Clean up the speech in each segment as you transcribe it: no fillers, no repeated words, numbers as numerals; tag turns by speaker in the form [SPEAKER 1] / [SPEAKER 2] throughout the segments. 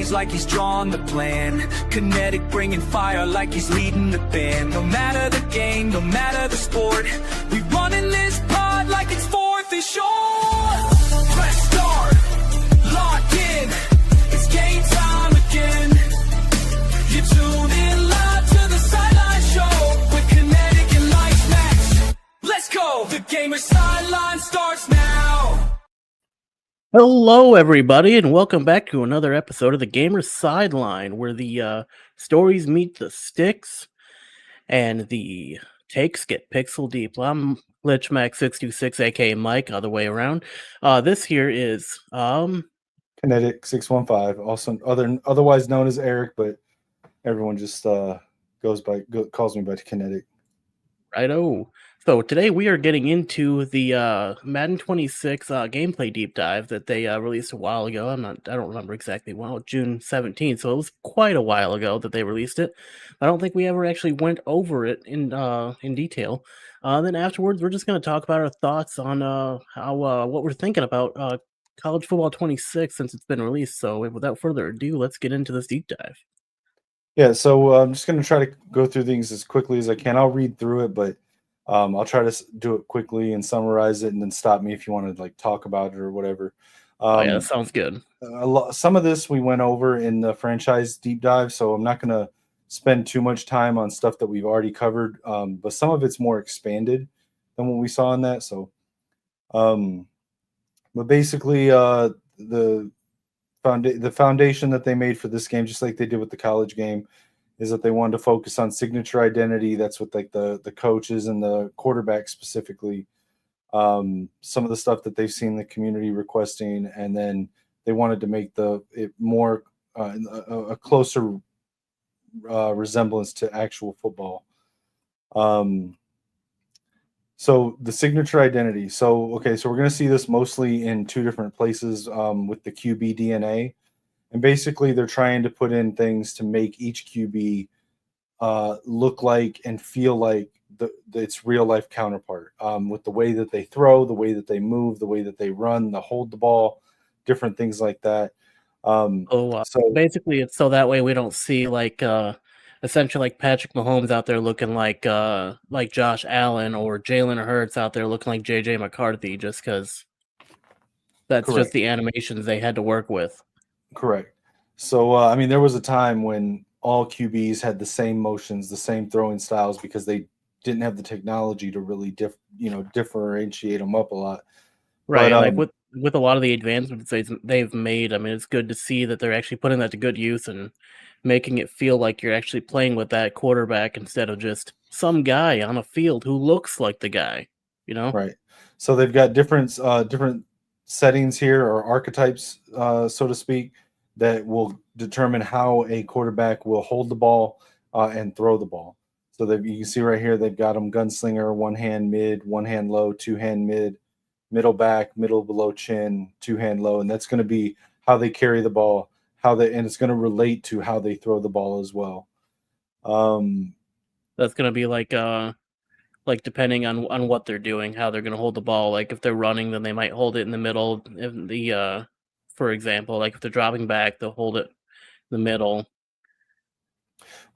[SPEAKER 1] plays like he's drawn the plan. Kinetik bringing fire like he's leading the band. No matter the game, no matter the sport, we running this pod like it's fourth and short. Press start, lock in, it's game time again. You tune in live to the Sideline Show with Kinetik and Lichemax. Let's go! The Gamer Sideline starts now!
[SPEAKER 2] Hello, everybody, and welcome back to another episode of the Gamer Sideline, where the stories meet the sticks and the takes get pixel deep. I'm Lichemax626, aka Mike, other way around. This here is
[SPEAKER 3] Kinetik 615, also otherwise known as Eric, but everyone just calls me by Kinetik.
[SPEAKER 2] Righto. So today we are getting into the Madden 26 gameplay deep dive that they released a while ago. I don't remember exactly when, June 17th. So it was quite a while ago that they released it. I don't think we ever actually went over it in detail. Then afterwards, we're just going to talk about our thoughts on what we're thinking about College Football 26 since it's been released. So without further ado, let's get into this deep dive.
[SPEAKER 3] Yeah, so I'm just going to try to go through things as quickly as I can. I'll read through it, but I'll try to do it quickly and summarize it, and then stop me if you want to talk about it or whatever.
[SPEAKER 2] Yeah, that sounds good.
[SPEAKER 3] Some of this we went over in the franchise deep dive, so I'm not going to spend too much time on stuff that we've already covered. But some of it's more expanded than what we saw in that. So, but basically, the foundation that they made for this game, just like they did with the college game, is that they wanted to focus on signature identity. That's what the coaches and the quarterback specifically, some of the stuff that they've seen the community requesting, and then they wanted to make it more a closer resemblance to actual football. So the signature identity. So we're going to see this mostly in two different places with the QB DNA. And basically, they're trying to put in things to make each QB look like and feel like its real-life counterpart, with the way that they throw, the way that they move, the way that they run, the hold the ball, different things like that.
[SPEAKER 2] So basically, it's so that way we don't see essentially like Patrick Mahomes out there looking like Josh Allen or Jalen Hurts out there looking like JJ McCarthy, just because that's
[SPEAKER 3] Correct.
[SPEAKER 2] Just the animations they had to work with.
[SPEAKER 3] Correct. So, I mean, there was a time when all QBs had the same motions, the same throwing styles, because they didn't have the technology to really differentiate them up a lot.
[SPEAKER 2] Right. But, with a lot of the advancements they've made, I mean, it's good to see that they're actually putting that to good use and making it feel like you're actually playing with that quarterback instead of just some guy on a field who looks like the guy,
[SPEAKER 3] Right. So they've got different settings here, or archetypes, so to speak, that will determine how a quarterback will hold the ball and throw the ball. So that you can see right here, they've got them gunslinger, one hand mid, one hand low, two hand mid, middle back, middle below chin, two hand low, and that's going to be how they carry the ball, and it's going to relate to how they throw the ball as well.
[SPEAKER 2] That's going to be like depending on what they're doing, how they're going to hold the ball. Like if they're running, then they might hold it in the middle. For example, like if they're dropping back, they'll hold it in the middle.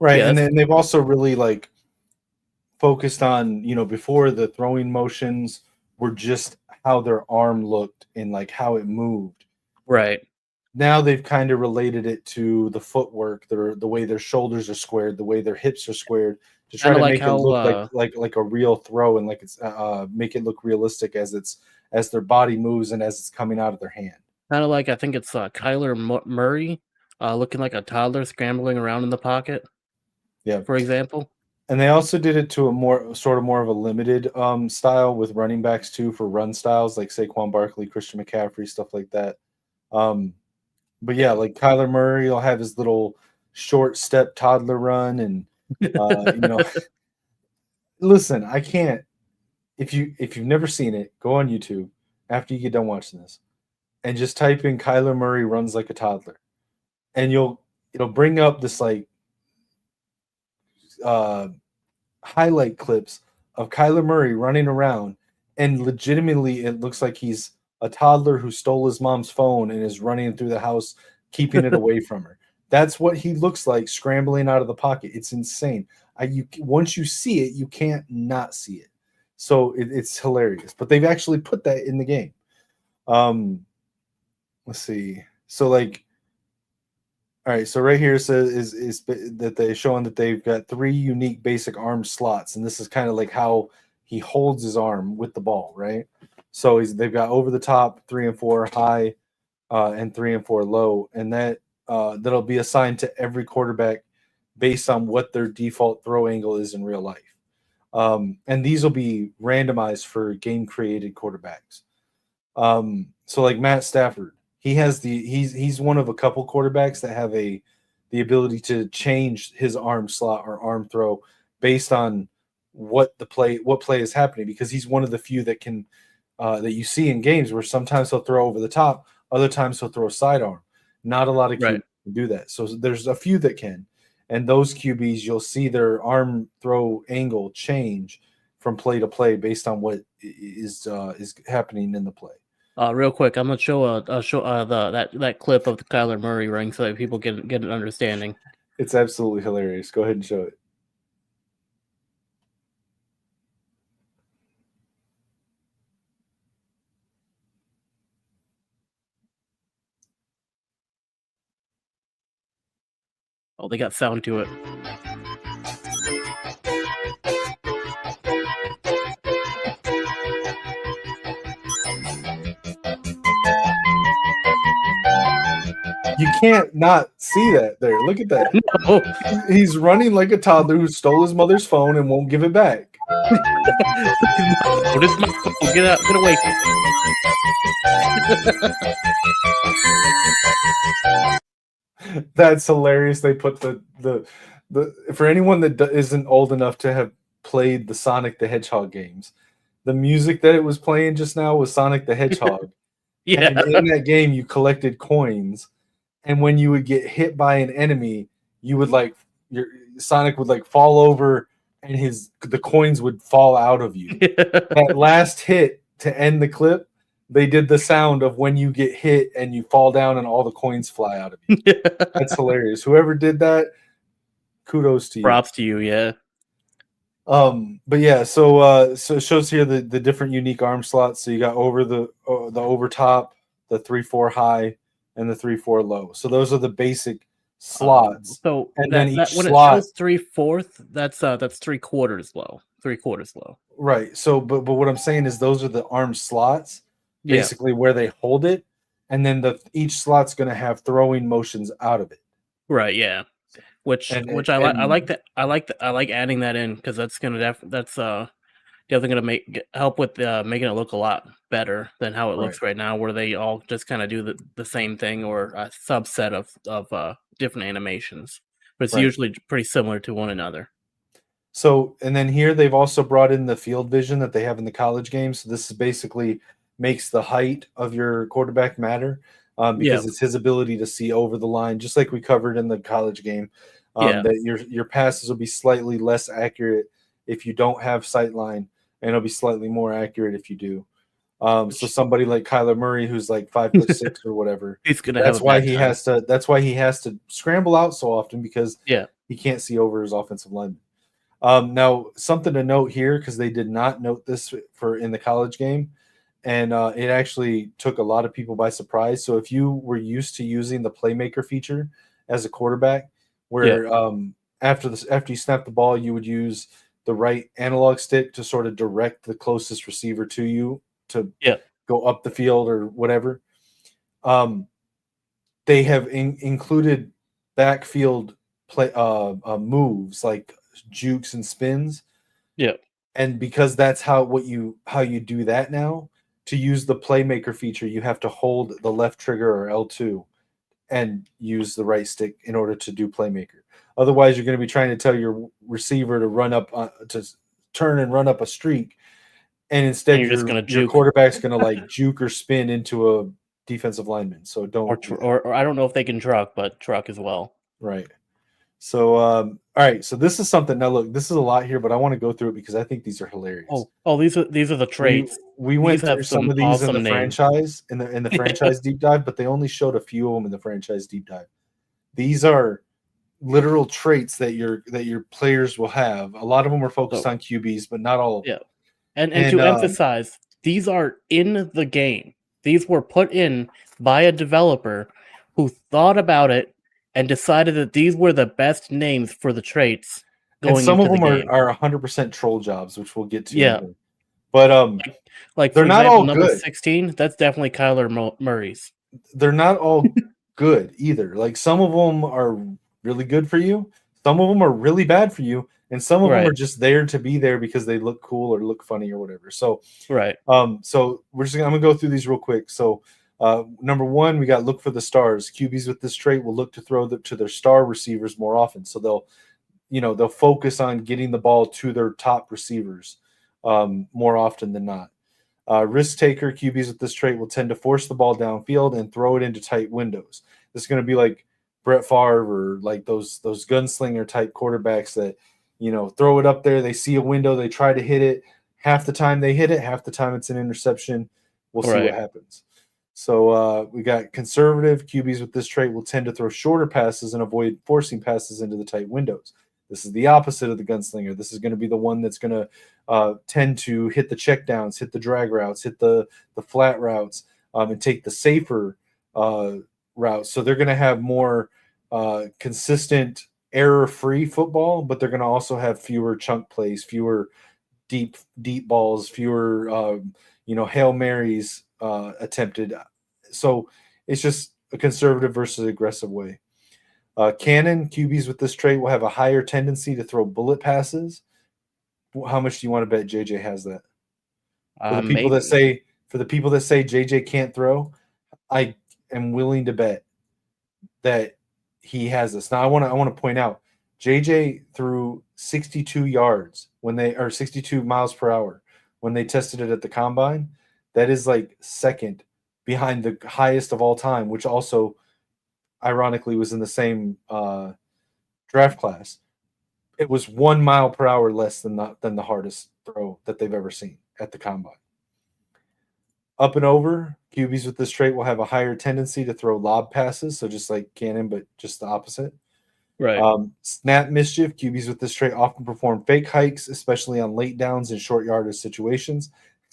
[SPEAKER 3] Right, yeah, and then they've also really focused on, before the throwing motions were just how their arm looked and how it moved.
[SPEAKER 2] Right.
[SPEAKER 3] Now they've kind of related it to the footwork, the way their shoulders are squared, the way their hips are squared, to try to make it look like a real throw, and make it look realistic as their body moves and as it's coming out of their hand.
[SPEAKER 2] Kind of like, I think it's Kyler Murray looking like a toddler scrambling around in the pocket.
[SPEAKER 3] Yeah,
[SPEAKER 2] for example.
[SPEAKER 3] And they also did it to a more of a limited style with running backs too, for run styles like Saquon Barkley, Christian McCaffrey, stuff like that. But yeah, like Kyler Murray will have his little short step toddler run, and listen, I can't. If you've never seen it, go on YouTube after you get done watching this, and just type in Kyler Murray runs like a toddler, and it'll bring up this highlight clips of Kyler Murray running around, and legitimately it looks like he's a toddler who stole his mom's phone and is running through the house keeping it away from her. That's what he looks like scrambling out of the pocket. It's insane. Once you see it, you can't not see it. So it's hilarious. But they've actually put that in the game. Let's see. So like, all right. So right here says is that they're showing that they've got 3 unique basic arm slots, and this is kind of like how he holds his arm with the ball, right? So they've got over the top 3 and 4 high, and 3 and 4 low, and that'll be assigned to every quarterback based on what their default throw angle is in real life. And these will be randomized for game created quarterbacks. So like Matt Stafford, he's one of a couple quarterbacks that have the ability to change his arm slot or arm throw based on what play is happening, because he's one of the few that can that you see in games where sometimes he'll throw over the top, other times he'll throw sidearm. Not a lot of QBs can do that. So there's a few that can. And those QBs, you'll see their arm throw angle change from play to play based on what is happening in the play.
[SPEAKER 2] Real quick, I'm gonna show that clip of the Kyler Murray ring so that people get an understanding.
[SPEAKER 3] It's absolutely hilarious. Go ahead and show it.
[SPEAKER 2] Oh, they got sound to it.
[SPEAKER 3] You can't not see that there. Look at that.
[SPEAKER 2] No.
[SPEAKER 3] He's running like a toddler who stole his mother's phone and won't give it back.
[SPEAKER 2] Oh, this is my phone. Get away.
[SPEAKER 3] That's hilarious. They put the for anyone that isn't old enough to have played the Sonic the Hedgehog games, the music that it was playing just now was Sonic the Hedgehog.
[SPEAKER 2] Yeah.
[SPEAKER 3] And in that game, you collected coins, and when you would get hit by an enemy, you would Sonic would fall over, and the coins would fall out of you. That last hit to end the clip, they did the sound of when you get hit and you fall down and all the coins fly out of you. That's hilarious. Whoever did that, kudos to you.
[SPEAKER 2] Props to you, yeah.
[SPEAKER 3] But yeah, so it shows here the different unique arm slots. So you got over the over top, the 3-4 high, and the 3-4 low. So those are the basic slots.
[SPEAKER 2] So
[SPEAKER 3] and then each
[SPEAKER 2] when
[SPEAKER 3] slot,
[SPEAKER 2] it shows 3/4, that's 3/4 low. 3/4 low.
[SPEAKER 3] Right. So but what I'm saying is those are the arm slots, basically where they hold it, and then each slot's going to have throwing motions out of it.
[SPEAKER 2] Right. Yeah. Which I like that. I like adding that in because that's definitely gonna help with making it look a lot better than how it looks right now, where they all just kind of do the same thing or a subset of different animations, but it's usually pretty similar to one another.
[SPEAKER 3] So, and then here they've also brought in the field vision that they have in the college games. So this is basically makes the height of your quarterback matter, because it's his ability to see over the line, just like we covered in the college game. That your passes will be slightly less accurate if you don't have sight line, and it'll be slightly more accurate if you do. So somebody like Kyler Murray, who's like 5'6" or whatever,
[SPEAKER 2] he's gonna.
[SPEAKER 3] That's why he has to scramble out so often, because he can't see over his offensive lineman. Now, something to note here, because they did not note this in the college game, and it actually took a lot of people by surprise. So if you were used to using the playmaker feature as a quarterback, where after you snap the ball, you would use the right analog stick to sort of direct the closest receiver to you to go up the field or whatever. They have included backfield play moves like jukes and spins. And because that's how you do that now, to use the playmaker feature, you have to hold the left trigger or L2 and use the right stick in order to do playmaker. Otherwise, you're going to be trying to tell your receiver to run up to turn and run up a streak, and instead your quarterback's going to like juke or spin into a defensive lineman. So don't.
[SPEAKER 2] Or I don't know if they can truck, but truck as well.
[SPEAKER 3] Right. So, all right. So this is something. Now, look, this is a lot here, but I want to go through it because I think these are hilarious.
[SPEAKER 2] These are the traits.
[SPEAKER 3] We went
[SPEAKER 2] These have
[SPEAKER 3] through some of these in the franchise in the franchise deep dive, but they only showed a few of them in the franchise deep dive. These are literal traits that your players will have. A lot of them are focused on QBs, but not all of them.
[SPEAKER 2] Yeah. And to emphasize, these are in the game. These were put in by a developer who thought about it and decided that these were the best names for the traits going
[SPEAKER 3] and some
[SPEAKER 2] into
[SPEAKER 3] of them
[SPEAKER 2] the game.
[SPEAKER 3] are 100% troll jobs, which we'll get to.
[SPEAKER 2] Yeah.
[SPEAKER 3] But
[SPEAKER 2] like
[SPEAKER 3] they're
[SPEAKER 2] for
[SPEAKER 3] not
[SPEAKER 2] example,
[SPEAKER 3] all
[SPEAKER 2] number
[SPEAKER 3] good.
[SPEAKER 2] 16, that's definitely Kyler Murray's.
[SPEAKER 3] They're not all good either. Like some of them are really good for you, some of them are really bad for you, and some of them are just there to be there because they look cool or look funny or whatever. So so I'm gonna go through these real quick. So number one, we got look for the stars. QBs with this trait will look to throw to their star receivers more often. So they'll focus on getting the ball to their top receivers more often than not. Risk taker QBs with this trait will tend to force the ball downfield and throw it into tight windows. This is going to be like Brett Favre or like those gunslinger type quarterbacks that throw it up there. They see a window, they try to hit it. Half the time they hit it, half the time it's an interception. We'll see what happens. So we got conservative QBs with this trait will tend to throw shorter passes and avoid forcing passes into the tight windows. This is the opposite of the gunslinger. This is going to be the one that's going to tend to hit the checkdowns, hit the drag routes, hit the flat routes, and take the safer routes. So they're going to have more consistent error-free football, but they're going to also have fewer chunk plays, fewer deep balls, fewer Hail Marys attempted. So it's just a conservative versus aggressive way. Cannon QBs with this trait will have a higher tendency to throw bullet passes. How much do you want to bet JJ has that? For the people that say JJ can't throw, I am willing to bet that he has this. Now I want to point out JJ threw 62 yards when 62 miles per hour when they tested it at the combine. That is like second behind the highest of all time, which also ironically was in the same draft class. It was 1 mile per hour less than the hardest throw that they've ever seen at the combine. Up and over, QBs with this trait will have a higher tendency to throw lob passes, so just like Cannon, but just the opposite.
[SPEAKER 2] Right.
[SPEAKER 3] Snap mischief, QBs with this trait often perform fake hikes, especially on late downs and short yardage situations.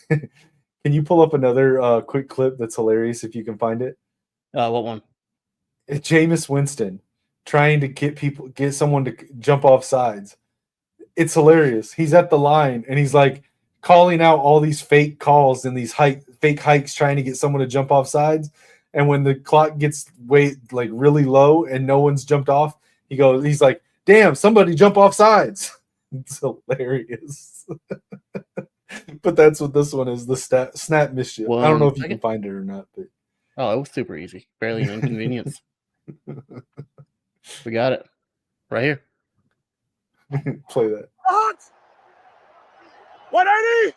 [SPEAKER 3] Can you pull up another quick clip that's hilarious if you can find it?
[SPEAKER 2] What one?
[SPEAKER 3] It's Jameis Winston trying to get someone to jump off sides. It's hilarious. He's at the line and he's like calling out all these fake calls and these fake hikes trying to get someone to jump off sides. And when the clock gets really low and no one's jumped off, he's like, damn, somebody jump off sides. It's hilarious. But that's what this one is, the snap mischief. I don't know if you can find it or not. But
[SPEAKER 2] it was super easy. Barely an inconvenience. We got it. Right here.
[SPEAKER 3] Play that.
[SPEAKER 4] What? 180?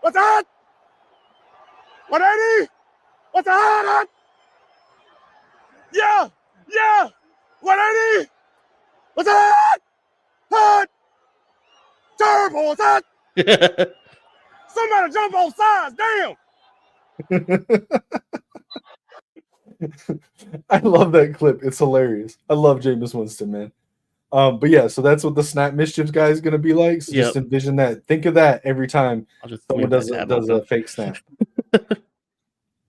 [SPEAKER 4] What's that? 180? What's that? Yeah! 180? What's that? Hot! Turbo, what's that? Somebody jump on sides, damn!
[SPEAKER 3] I love that clip. It's hilarious. I love Jameis Winston, man. But yeah, so that's what the snap mischiefs guy is going to be like. So just envision that. Think of that every time someone does a fake snap.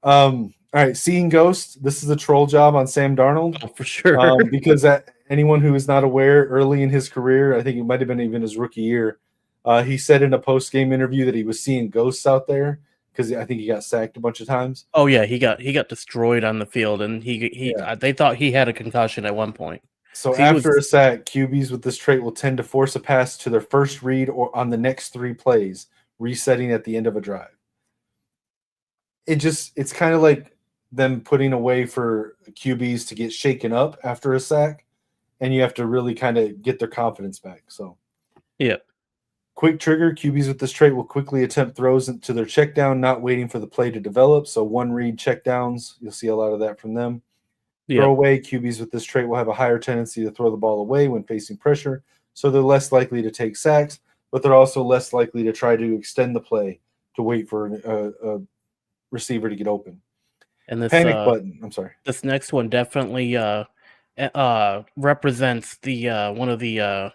[SPEAKER 3] All right, seeing ghosts. This is a troll job on Sam Darnold.
[SPEAKER 2] Oh, for sure.
[SPEAKER 3] Because anyone who is not aware, early in his career, I think it might have been even his rookie year, he said in a post-game interview that he was seeing ghosts out there because I think he got sacked a bunch of times.
[SPEAKER 2] Oh yeah, he got destroyed on the field, and they thought he had a concussion at one point.
[SPEAKER 3] So after a sack, QBs with this trait will tend to force a pass to their first read or on the next 3 plays, resetting at the end of a drive. It's kind of like them putting a way for QBs to get shaken up after a sack, and you have to really kind of get their confidence back. So
[SPEAKER 2] yeah.
[SPEAKER 3] Quick trigger, QBs with this trait will quickly attempt throws into their check down, not waiting for the play to develop. So one read check downs, you'll see a lot of that from them.
[SPEAKER 2] Yeah.
[SPEAKER 3] Throwaway QBs with this trait will have a higher tendency to throw the ball away when facing pressure, so they're less likely to take sacks, but they're also less likely to try to extend the play to wait for a receiver to get open.
[SPEAKER 2] And this
[SPEAKER 3] Panic button. I'm sorry.
[SPEAKER 2] This next one definitely represents the one of the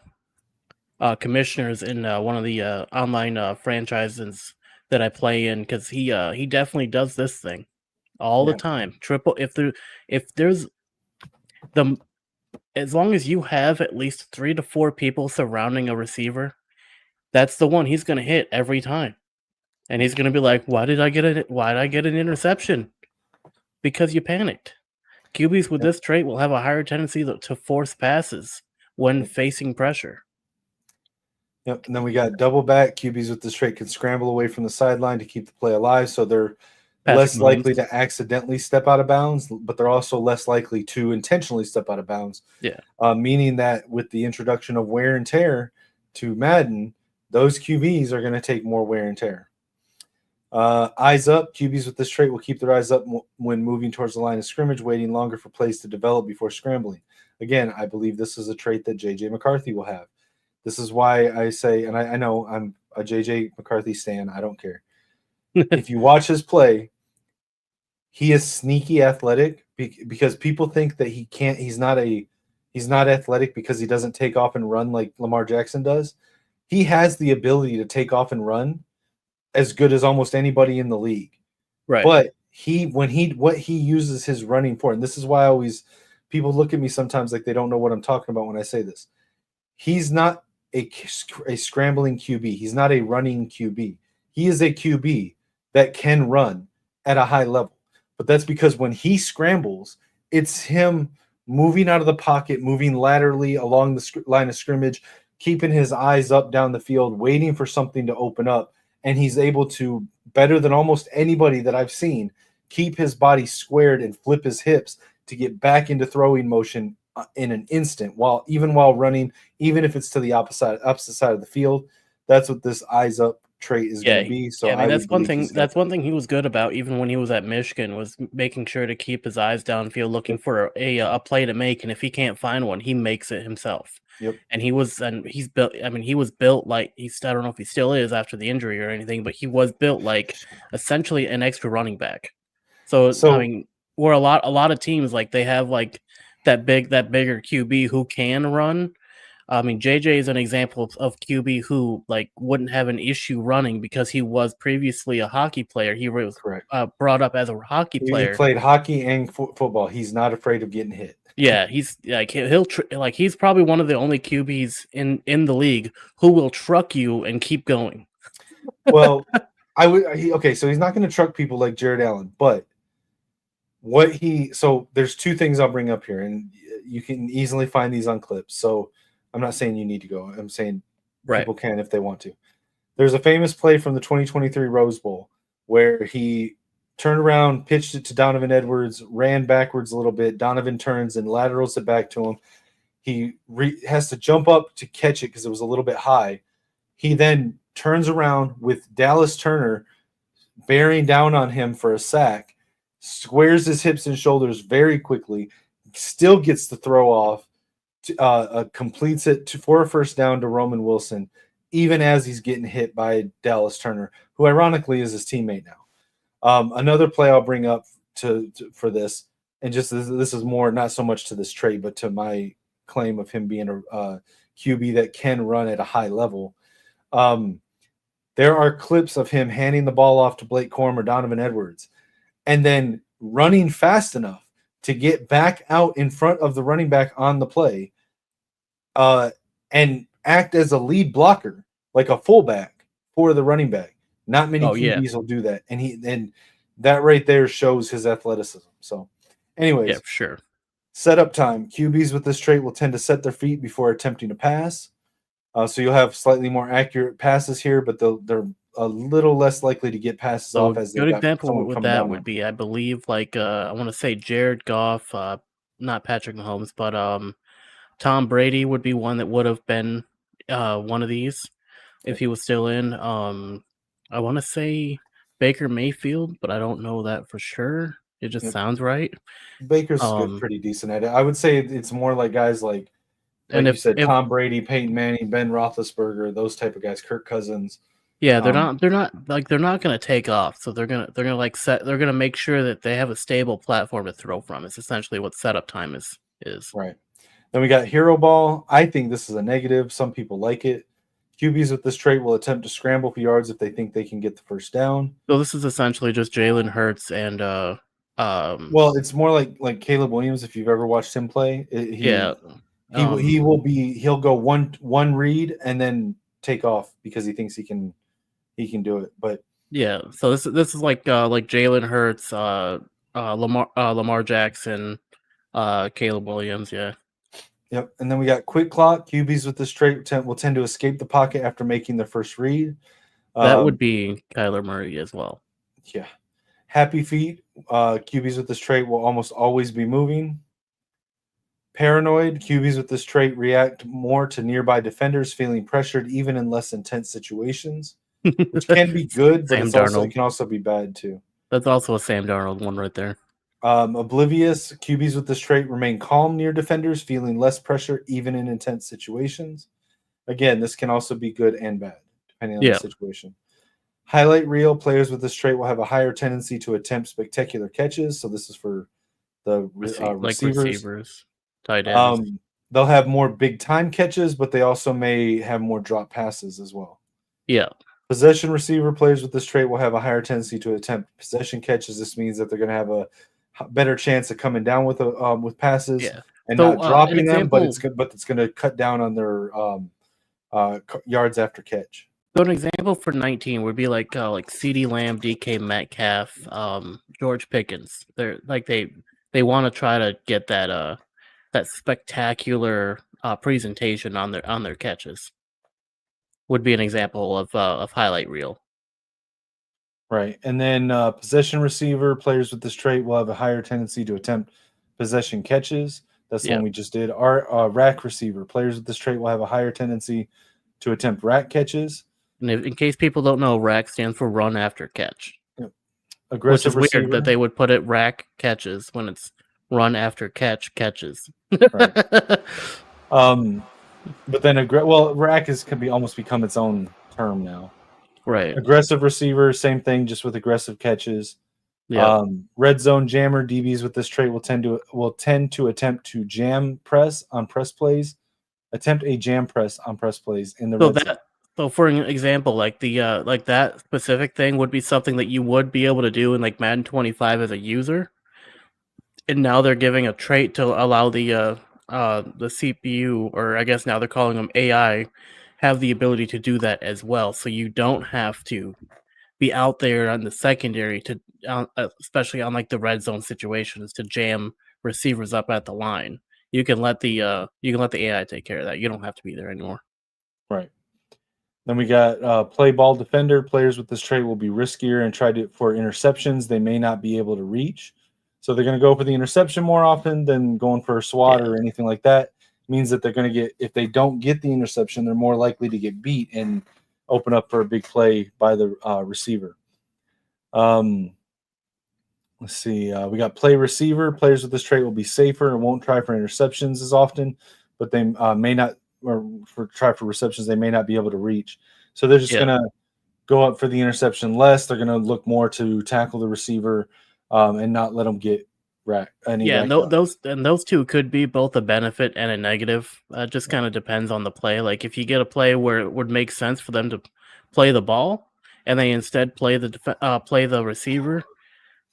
[SPEAKER 2] commissioners in one of the online franchises that I play in, because he definitely does this thing all the time. Triple if there's the as long as you have at least 3 to 4 people surrounding a receiver, that's the one he's gonna hit every time, and he's gonna be like, "Why did I get an interception?" Because you panicked. QBs with this trait will have a higher tendency to force passes when facing pressure.
[SPEAKER 3] Yep. And then we got double back. QBs with this trait can scramble away from the sideline to keep the play alive, so they're less likely to accidentally step out of bounds, but they're also less likely to intentionally step out of bounds.
[SPEAKER 2] Yeah.
[SPEAKER 3] Meaning that with the introduction of wear and tear to Madden, those QBs are going to take more wear and tear. Eyes up. QBs with this trait will keep their eyes up when moving towards the line of scrimmage, waiting longer for plays to develop before scrambling. Again, I believe this is a trait that J.J. McCarthy will have. This is why I say, and I know I'm a J.J. McCarthy stan, I don't care. If you watch his play, he is sneaky athletic because people think that he's not athletic because he doesn't take off and run like Lamar Jackson does. He has the ability to take off and run as good as almost anybody in the league.
[SPEAKER 2] Right.
[SPEAKER 3] But what he uses his running for, and this is why people look at me sometimes like they don't know what I'm talking about when I say this. He's not a scrambling QB. He's not a running QB. He is a QB that can run at a high level. But that's because when he scrambles, it's him moving out of the pocket, moving laterally along the line of scrimmage, keeping his eyes up down the field, waiting for something to open up. And he's able to, better than almost anybody that I've seen, keep his body squared and flip his hips to get back into throwing motion in an instant, while running, even if it's to the opposite side of the field. That's what this eyes up trait is going to be. So
[SPEAKER 2] I mean, that's one thing. That's one thing he was good about, even when he was at Michigan, was making sure to keep his eyes downfield, looking for a play to make. And if he can't find one, he makes it himself.
[SPEAKER 3] Yep.
[SPEAKER 2] And he's built. I mean, he was built like I don't know if he still is after the injury or anything, but he was built like essentially an extra running back. So I mean, where a lot of teams, like, they have like that bigger QB who can run. I mean, JJ is an example of QB who like wouldn't have an issue running because he was previously a hockey player. He was brought up as a hockey player.
[SPEAKER 3] He played hockey and football. He's not afraid of getting hit.
[SPEAKER 2] Yeah, he's like he's probably one of the only QBs in the league who will truck you and keep going.
[SPEAKER 3] Well, so he's not going to truck people like Jared Allen, but there's two things I'll bring up here, and you can easily find these on clips. So I'm not saying you need to go. I'm saying people can if they want to. There's a famous play from the 2023 Rose Bowl where he turned around, pitched it to Donovan Edwards, ran backwards a little bit. Donovan turns and laterals it back to him. He has to jump up to catch it because it was a little bit high. He then turns around with Dallas Turner bearing down on him for a sack, squares his hips and shoulders very quickly, still gets the throw off, completes it for a first down to Roman Wilson, even as he's getting hit by Dallas Turner, who ironically is his teammate now. Another play I'll bring up for this, and just this is more not so much to this trait, but to my claim of him being a QB that can run at a high level. There are clips of him handing the ball off to Blake Corum or Donovan Edwards, and then running fast enough to get back out in front of the running back on the play, and act as a lead blocker, like a fullback for the running back. Not many QBs will do that, and that right there shows his athleticism. So, anyways,
[SPEAKER 2] yeah, sure.
[SPEAKER 3] Setup time. QBs with this trait will tend to set their feet before attempting to pass. So you'll have slightly more accurate passes here, but they're a little less likely to get passes off. As
[SPEAKER 2] a good example with that would be, I believe, like I want to say Jared Goff, not Patrick Mahomes, but Tom Brady would be one that would have been one of these if he was still in. I want to say Baker Mayfield, but I don't know that for sure. It just sounds right.
[SPEAKER 3] Baker's good, pretty decent at it. I would say it's more like guys like you said, Tom Brady, Peyton Manning, Ben Roethlisberger, those type of guys, Kirk Cousins.
[SPEAKER 2] Yeah, they're not gonna take off. So they're gonna make sure that they have a stable platform to throw from. It's essentially what setup time is.
[SPEAKER 3] Right. Then we got Hero Ball. I think this is a negative. Some people like it. QBs with this trait will attempt to scramble for yards if they think they can get the first down.
[SPEAKER 2] So this is essentially just Jalen Hurts and
[SPEAKER 3] well, it's more like Caleb Williams. If you've ever watched him play, he'll go one read and then take off because he thinks he can do it. But
[SPEAKER 2] yeah, so this is like Jalen Hurts, Lamar Jackson, Caleb Williams. Yeah.
[SPEAKER 3] Yep, and then we got Quick Clock. QBs with this trait will tend to escape the pocket after making their first read.
[SPEAKER 2] That would be Kyler Murray as well.
[SPEAKER 3] Yeah. Happy Feet. QBs with this trait will almost always be moving. Paranoid. QBs with this trait react more to nearby defenders, feeling pressured even in less intense situations, which can be good, but it can also be bad too.
[SPEAKER 2] That's also a Sam Darnold one right there.
[SPEAKER 3] Oblivious. QBs with this trait remain calm near defenders, feeling less pressure even in intense situations. Again, this can also be good and bad, depending on the situation. Highlight Reel. Players with this trait will have a higher tendency to attempt spectacular catches. So this is for the receivers.
[SPEAKER 2] Tight ends.
[SPEAKER 3] They'll have more big-time catches, but they also may have more drop passes as well.
[SPEAKER 2] Yeah.
[SPEAKER 3] Possession receiver. Players with this trait will have a higher tendency to attempt possession catches. This means that they're going to have a better chance of coming down with passes and not dropping them, but it's going to cut down on their yards after catch.
[SPEAKER 2] So an example for 19 would be like CeeDee Lamb, DK Metcalf, George Pickens. They're like they want to try to get that spectacular presentation on their catches. Would be an example of highlight reel.
[SPEAKER 3] Right. And then possession receiver, players with this trait will have a higher tendency to attempt possession catches. That's the one we just did. Our rack receiver, players with this trait will have a higher tendency to attempt rack catches.
[SPEAKER 2] And in case people don't know, rack stands for run after catch.
[SPEAKER 3] Yep. Aggressive
[SPEAKER 2] which is
[SPEAKER 3] receiver.
[SPEAKER 2] Weird that they would put it rack catches when it's run after catches.
[SPEAKER 3] Right. But then rack can almost become its own term now.
[SPEAKER 2] Right.
[SPEAKER 3] Aggressive receiver, same thing, just with aggressive catches.
[SPEAKER 2] Yeah.
[SPEAKER 3] Red zone jammer. DBs with this trait will tend to attempt to jam press on press plays. Attempt a jam press on press plays in the red zone.
[SPEAKER 2] So for an example, like that specific thing would be something that you would be able to do in like Madden 25 as a user. And now they're giving a trait to allow the CPU, or I guess now they're calling them AI, have the ability to do that as well. So you don't have to be out there on the secondary to, especially on like the red zone situations, to jam receivers up at the line. You can let the AI take care of that. You don't have to be there anymore.
[SPEAKER 3] Right. Then we got play ball defender. Players with this trait will be riskier and try for interceptions they may not be able to reach. So they're going to go for the interception more often than going for a swat or anything like that. It means that they're going to if they don't get the interception, they're more likely to get beat and open up for a big play by the receiver. Let's see. We got play receiver. Players with this trait will be safer and won't try for interceptions as often, but they may not, or try for receptions they may not be able to reach. So they're just going to go up for the interception less. They're going to look more to tackle the receiver and not let them get racked.
[SPEAKER 2] Those two could be both a benefit and a negative. Just kind of depends on the play. Like if you get a play where it would make sense for them to play the ball and they instead play the receiver,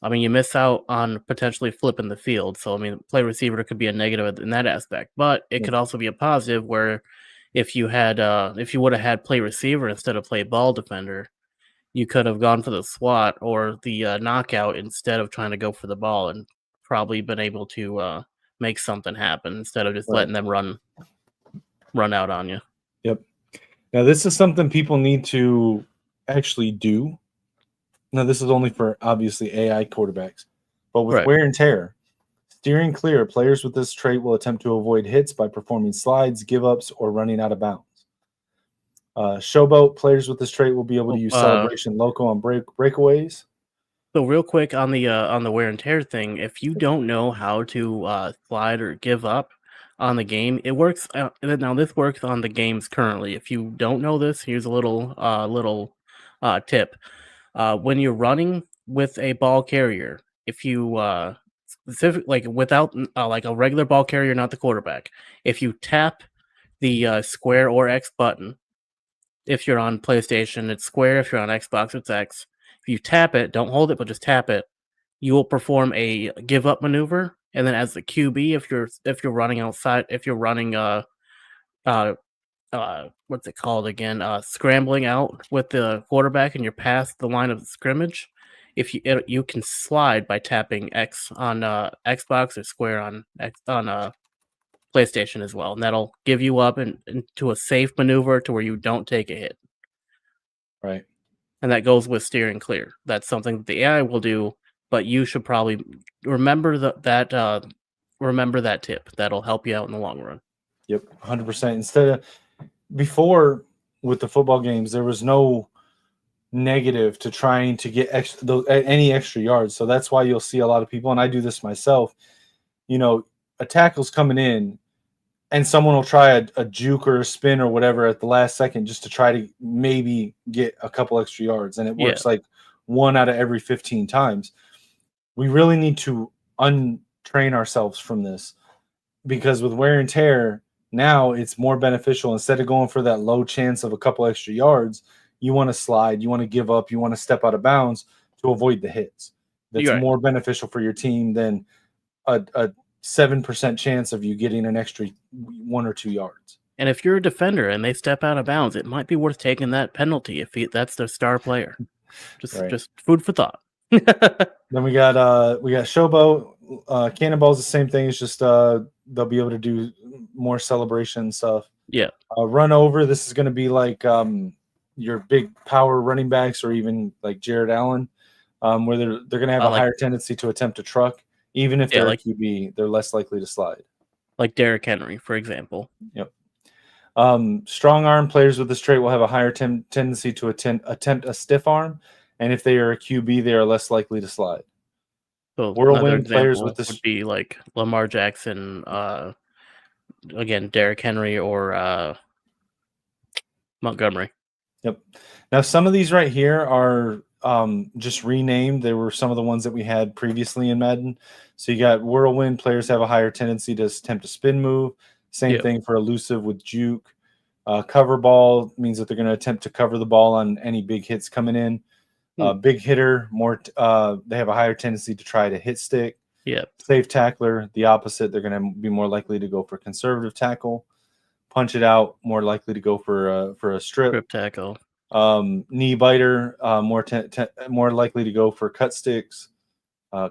[SPEAKER 2] I mean, you miss out on potentially flipping the field. So, I mean, play receiver could be a negative in that aspect, but it could also be a positive where if you would have had play receiver instead of play ball defender, you could have gone for the swat or the knockout instead of trying to go for the ball and probably been able to make something happen instead of just letting them run out on you.
[SPEAKER 3] Yep. Now, this is something people need to actually do. Now, this is only for, obviously, AI quarterbacks. But with wear and tear, steering clear, players with this trait will attempt to avoid hits by performing slides, give-ups, or running out of bounds. Showboat, players with this trait will be able to use Celebration Loco on breakaways.
[SPEAKER 2] So real quick on the wear and tear thing, if you don't know how to slide or give up on the game, it works. Now this works on the games currently. If you don't know this, here's a little tip. When you're running with a ball carrier, if you specific like without like a regular ball carrier, not the quarterback, if you tap the square or X button, if you're on PlayStation, it's square. If you're on Xbox, it's X. If you tap it, don't hold it, but just tap it, you will perform a give up maneuver. And then as the QB, if you're running outside, if you're running uh what's it called again? Scrambling out with the quarterback and you're past the line of scrimmage, you can slide by tapping X on Xbox or square on PlayStation as well, and that'll give you up into a safe maneuver to where you don't take a hit.
[SPEAKER 3] Right.
[SPEAKER 2] And that goes with steering clear. That's something that the AI will do, but you should probably remember remember that tip. That'll help you out in the long run.
[SPEAKER 3] Yep, 100%. Instead of before with the football games, there was no negative to trying to get any extra yards. So that's why you'll see a lot of people, and I do this myself. A tackle's coming in, and someone will try a juke or a spin or whatever at the last second just to try to maybe get a couple extra yards, and it works like 1 out of every 15 times. We really need to untrain ourselves from this, because with wear and tear, now it's more beneficial. Instead of going for that low chance of a couple extra yards, you want to slide, you want to give up, you want to step out of bounds to avoid the hits. That's more beneficial for your team than a 7% chance of you getting an extra 1 or 2 yards.
[SPEAKER 2] And if you're a defender and they step out of bounds, it might be worth taking that penalty if that's their star player. Just food for thought.
[SPEAKER 3] Then we got Showboat. Cannonball's the same thing. It's just they'll be able to do more celebration stuff.
[SPEAKER 2] Yeah.
[SPEAKER 3] Run over. This is going to be like your big power running backs, or even like Jared Allen, where they're going to have a higher tendency to attempt a truck. Even if they're like QB, they're less likely to slide. Like
[SPEAKER 2] Derrick Henry, for example.
[SPEAKER 3] Yep. Strong arm players with this trait will have a higher tendency to attempt a stiff arm, and if they are a QB, they are less likely to slide.
[SPEAKER 2] So whirlwind players with this would be like Lamar Jackson, again, Derrick Henry, or Montgomery.
[SPEAKER 3] Yep. Now some of these right here are just renamed. They were some of the ones that we had previously in Madden. So you got whirlwind players have a higher tendency to attempt a spin move. Same thing for elusive with juke. Cover ball means that they're going to attempt to cover the ball on any big hits coming in. Big hitter, they have a higher tendency to try to hit stick.
[SPEAKER 2] Yeah.
[SPEAKER 3] Safe tackler, the opposite. They're going to be more likely to go for conservative tackle. Punch it out, more likely to go for a strip
[SPEAKER 2] tackle.
[SPEAKER 3] Knee biter, more likely to go for cut sticks.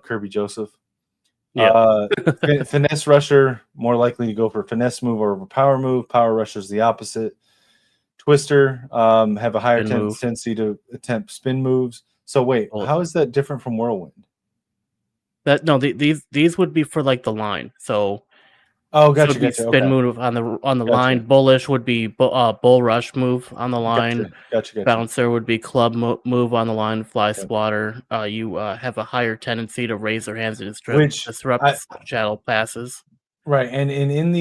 [SPEAKER 3] Kirby Joseph. Finesse rusher, more likely to go for finesse move or power move. Power rusher is the opposite. Twister, have a higher tendency to attempt spin moves. So wait, how is that different from whirlwind?
[SPEAKER 2] These would be for like the line. So
[SPEAKER 3] gotcha.
[SPEAKER 2] Spin move on the line. Bullish would be bull rush move on the line.
[SPEAKER 3] Gotcha.
[SPEAKER 2] Bouncer would be club move on the line. Fly swatter. You have a higher tendency to raise their hands and disrupt shadow passes.
[SPEAKER 3] Right, and in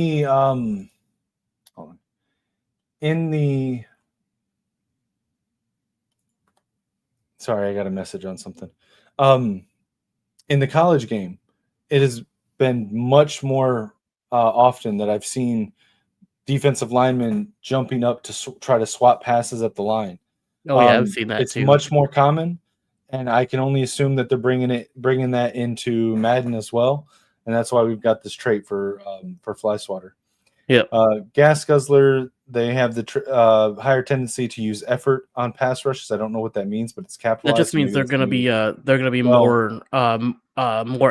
[SPEAKER 3] the sorry, I got a message on something. In the college game, it has been much more often that I've seen defensive linemen jumping up to try to swap passes at the line.
[SPEAKER 2] I've seen that
[SPEAKER 3] it's
[SPEAKER 2] too.
[SPEAKER 3] Much more common, and I can only assume that they're bringing that into Madden as well, and that's why we've got this trait for fly swatter.
[SPEAKER 2] Yeah.
[SPEAKER 3] Gas guzzler, they have the higher tendency to use effort on pass rushes. I don't know what that means, but it's capitalized.
[SPEAKER 2] That just means they're going to be more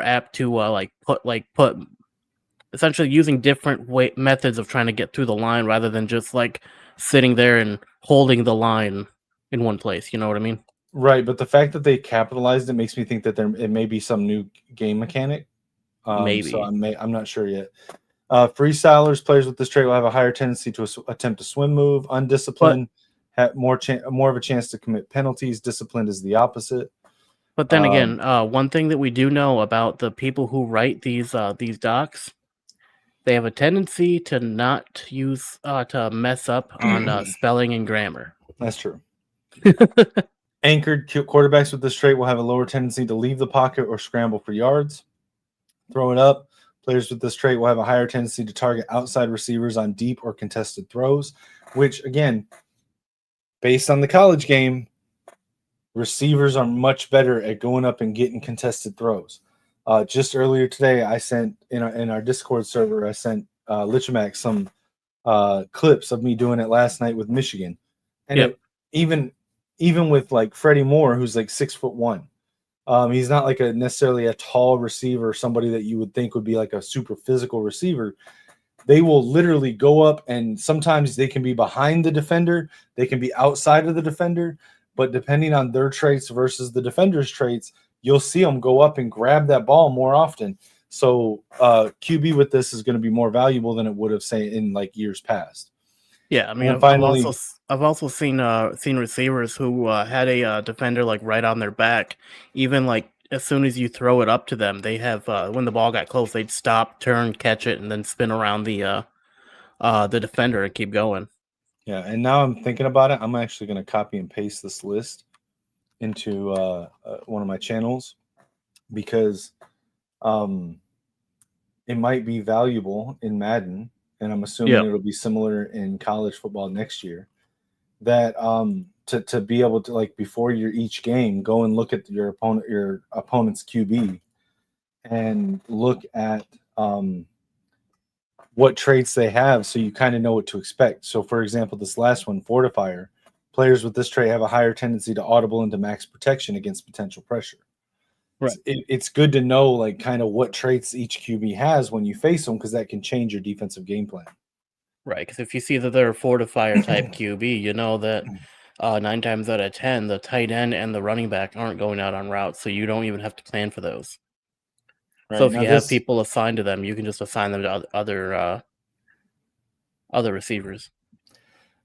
[SPEAKER 2] apt to put essentially using different methods of trying to get through the line rather than just like sitting there and holding the line in one place. You know what I mean?
[SPEAKER 3] Right, but the fact that they capitalized it makes me think that it may be some new game mechanic.
[SPEAKER 2] Maybe.
[SPEAKER 3] So I'm not sure yet. Freestylers, players with this trait will have a higher tendency to attempt a swim move. Undisciplined, have more of a chance to commit penalties. Disciplined is the opposite.
[SPEAKER 2] But then again, one thing that we do know about the people who write these docs, they have a tendency to not use to mess up on spelling and grammar.
[SPEAKER 3] That's true. Anchored quarterbacks with this trait will have a lower tendency to leave the pocket or scramble for yards. Throw it up. Players with this trait will have a higher tendency to target outside receivers on deep or contested throws, which, again, based on the college game, receivers are much better at going up and getting contested throws. Just earlier today, I sent in our Discord server, I sent Lichemax some clips of me doing it last night with Michigan. And even with like Freddie Moore, who's like 6'1", he's not like necessarily a tall receiver, somebody that you would think would be like a super physical receiver. They will literally go up, and sometimes they can be behind the defender, they can be outside of the defender, but depending on their traits versus the defender's traits, you'll see them go up and grab that ball more often. So QB with this is going to be more valuable than it would have, say, in like years past.
[SPEAKER 2] Yeah, I mean, I've also seen receivers who had a defender like right on their back. Even like as soon as you throw it up to them, they have when the ball got close, they'd stop, turn, catch it, and then spin around the defender and keep going.
[SPEAKER 3] Yeah, and now I'm thinking about it. I'm actually going to copy and paste this list into one of my channels because it might be valuable in Madden, and I'm assuming it'll be similar in college football next year. That to be able to, like, before each game, go and look at your opponent's QB and look at what traits they have, so you kind of know what to expect. So, for example, this last one, Fortifier, players with this trait have a higher tendency to audible into max protection against potential pressure. Right. It's good to know, like, kind of what traits each QB has when you face them, because that can change your defensive game plan.
[SPEAKER 2] Right, because if you see that they're a Fortifier type QB, you know that 9 times out of 10, the tight end and the running back aren't going out on routes, so you don't even have to plan for those. Right. So if you have people assigned to them, you can just assign them to other receivers.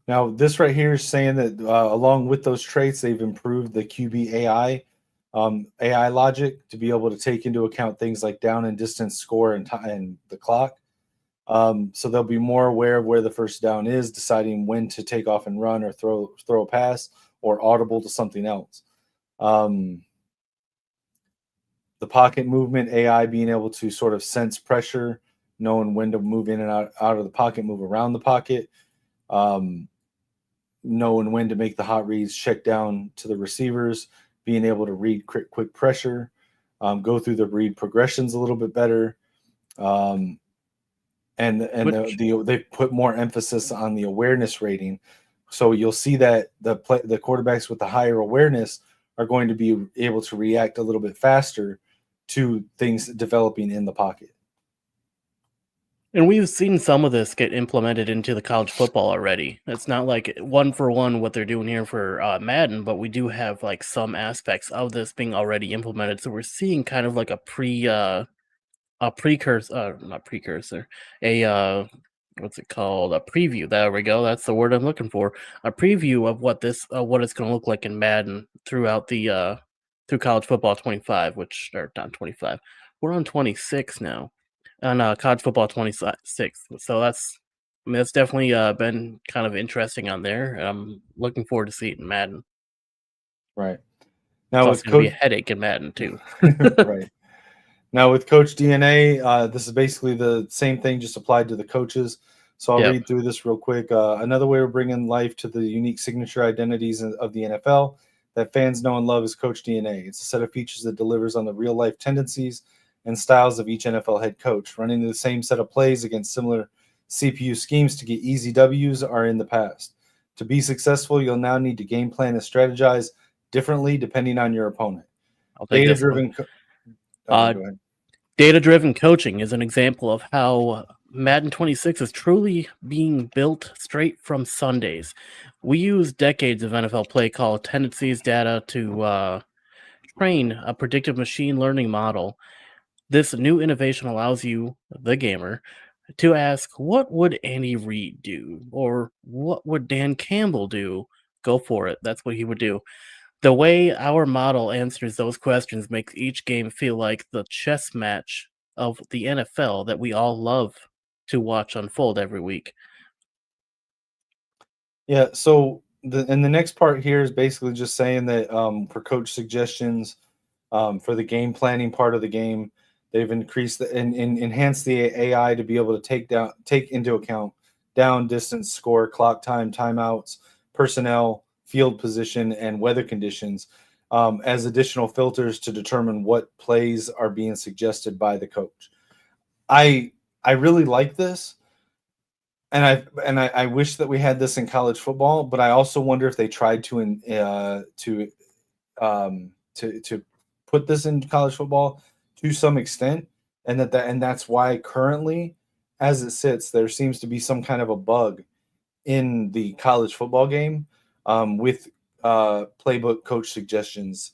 [SPEAKER 3] Now, this right here is saying that along with those traits, they've improved the QB AI logic to be able to take into account things like down and distance, score, and the clock. So they'll be more aware of where the first down is, deciding when to take off and run or throw a pass, or audible to something else. The pocket movement AI being able to sort of sense pressure, knowing when to move in and out of the pocket, move around the pocket, knowing when to make the hot reads, check down to the receivers, being able to read quick pressure, go through the read progressions a little bit better. And they put more emphasis on the awareness rating. So you'll see that the quarterbacks with the higher awareness are going to be able to react a little bit faster to things developing in the pocket.
[SPEAKER 2] And we've seen some of this get implemented into the college football already. It's not like one for one what they're doing here for Madden, but we do have like some aspects of this being already implemented. So we're seeing kind of like a preview there we go, that's the word I'm looking for, a preview of what it's going to look like in Madden throughout the through college football 25, which are not 25, we're on 26 now, on college football 26. So that's definitely been kind of interesting on there. I'm looking forward to seeing it in Madden.
[SPEAKER 3] Right now,
[SPEAKER 2] it's going to be a headache in Madden too.
[SPEAKER 3] Right. Now, with Coach DNA, this is basically the same thing, just applied to the coaches. So I'll read through this real quick. Another way of bringing life to the unique signature identities of the NFL that fans know and love is Coach DNA. It's a set of features that delivers on the real-life tendencies and styles of each NFL head coach. Running the same set of plays against similar CPU schemes to get easy W's are in the past. To be successful, you'll now need to game plan and strategize differently depending on your opponent. Data-driven
[SPEAKER 2] Data-driven coaching is an example of how Madden 26 is truly being built straight from Sundays. We use decades of NFL play call tendencies data to train a predictive machine learning model. This new innovation allows you, the gamer, to ask, what would Andy Reid do? Or what would Dan Campbell do? Go for it. That's what he would do. the way our model answers those questions makes each game feel like the chess match of the NFL that we all love to watch unfold every week.
[SPEAKER 3] Yeah, so the next part here is basically just saying that for coach suggestions, for the game planning part of the game, they've increased and enhanced the AI to be able to take into account down, distance, score, clock time, timeouts, personnel, field position, and weather conditions as additional filters to determine what plays are being suggested by the coach. I really like this. And I wish that we had this in college football, but I also wonder if they tried to put this in college football to some extent, and that's why currently, as it sits, there seems to be some kind of a bug in the college football game with playbook coach suggestions,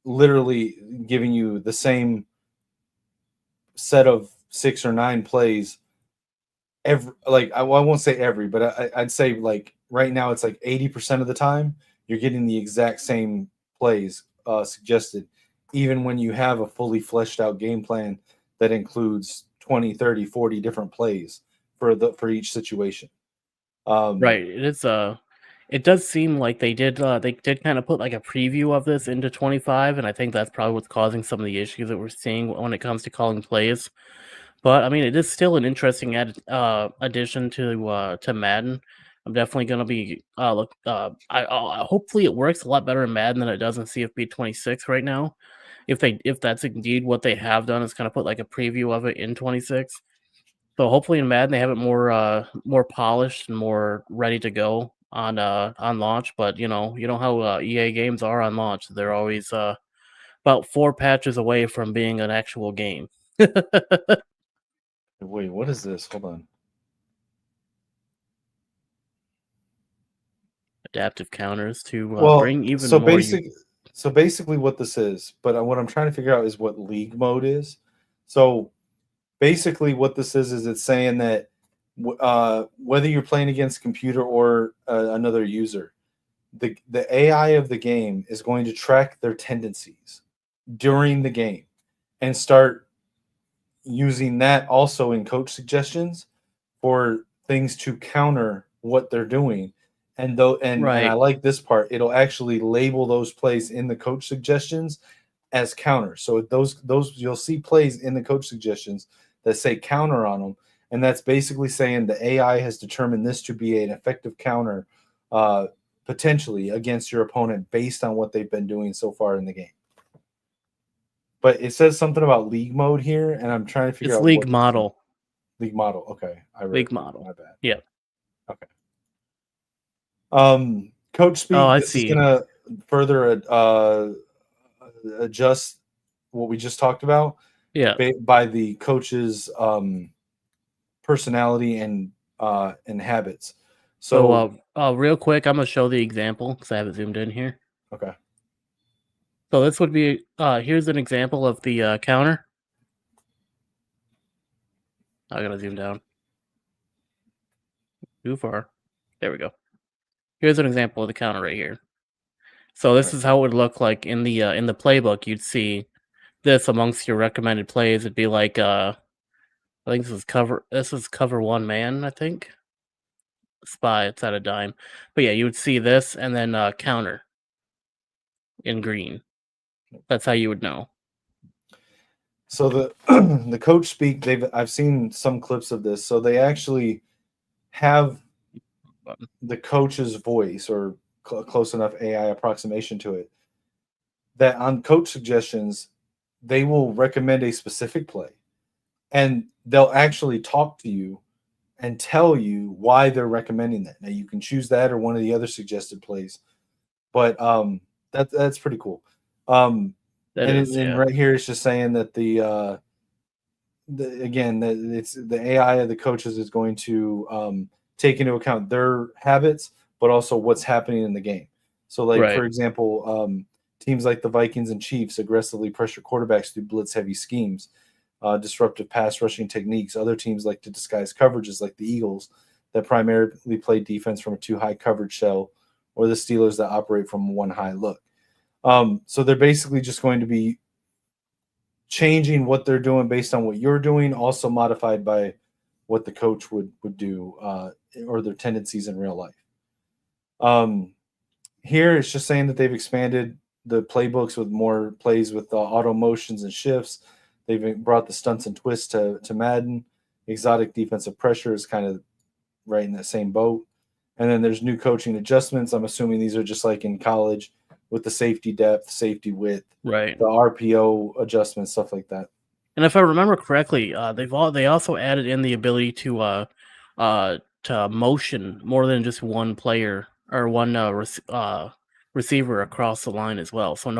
[SPEAKER 3] literally giving you the same set of 6 or 9 plays. I won't say every, but I'd say like right now it's like 80% of the time you're getting the exact same plays suggested, even when you have a fully fleshed out game plan that includes 20, 30, 40 different plays for each situation.
[SPEAKER 2] Right. It does seem like they did kind of put like a preview of this into 25, and I think that's probably what's causing some of the issues that we're seeing when it comes to calling plays. But I mean, it is still an interesting addition to Madden. I'm definitely going to be hopefully it works a lot better in Madden than it does in CFB 26 right now. If that's indeed what they have done, is kind of put like a preview of it in 26. So hopefully in Madden they have it more polished and more ready to go on launch. But you know how EA games are on launch. They're always about 4 patches away from being an actual game.
[SPEAKER 3] Wait, what is this? Hold on.
[SPEAKER 2] Adaptive counters to bring even
[SPEAKER 3] so
[SPEAKER 2] more.
[SPEAKER 3] So basically, what this is, but what I'm trying to figure out is what league mode is. So basically, what this is it's saying that whether you're playing against a computer or another user, the AI of the game is going to track their tendencies during the game and start using that also in coach suggestions for things to counter what they're doing. And I like this part, it'll actually label those plays in the coach suggestions as counters. So those you'll see plays in the coach suggestions that say counter on them, and that's basically saying the AI has determined this to be an effective counter potentially against your opponent based on what they've been doing so far in the game. But it says something about league mode here, and I'm trying to figure out
[SPEAKER 2] league model.
[SPEAKER 3] League model. Okay,
[SPEAKER 2] league model.
[SPEAKER 3] My bad.
[SPEAKER 2] Yeah.
[SPEAKER 3] Okay. Coach speak.
[SPEAKER 2] Oh, I
[SPEAKER 3] this
[SPEAKER 2] see.
[SPEAKER 3] is gonna further adjust what we just talked about.
[SPEAKER 2] Yeah.
[SPEAKER 3] By the coach's personality and habits.
[SPEAKER 2] So real quick, I'm gonna show the example because I have it zoomed in here.
[SPEAKER 3] Okay.
[SPEAKER 2] So this would be here's an example of the counter. I'm gonna zoom down. Too far. There we go. Here's an example of the counter right here. So this is how it would look like in the playbook. You'd see this amongst your recommended plays. It'd be like I think this is cover one man, I think. Spy, it's at a dime. But yeah, you would see this and then counter in green. That's how you would know.
[SPEAKER 3] So the the coach speak, I've seen some clips of this. So they actually have the coach's voice or close enough AI approximation to it that on coach suggestions, they will recommend a specific play and they'll actually talk to you and tell you why they're recommending that. Now you can choose that or one of the other suggested plays, but that's pretty cool. And right here it's just saying that the AI of the coaches is going to take into account their habits, but also what's happening in the game. So, like for example, teams like the Vikings and Chiefs aggressively pressure quarterbacks through blitz-heavy schemes, disruptive pass rushing techniques. Other teams like to disguise coverages, like the Eagles, that primarily play defense from a too high coverage shell or the Steelers that operate from one high look. So they're basically just going to be changing what they're doing based on what you're doing, also modified by what the coach would do or their tendencies in real life. Here it's just saying that they've expanded the playbooks with more plays with auto motions and shifts. They've brought the stunts and twists to Madden. Exotic defensive pressure is kind of right in that same boat. And then there's new coaching adjustments. I'm assuming these are just like in college with the safety depth, safety width,
[SPEAKER 2] right?
[SPEAKER 3] The RPO adjustments, stuff like that.
[SPEAKER 2] And if I remember correctly, they also added in the ability to motion more than just one player or one receiver across the line as well. So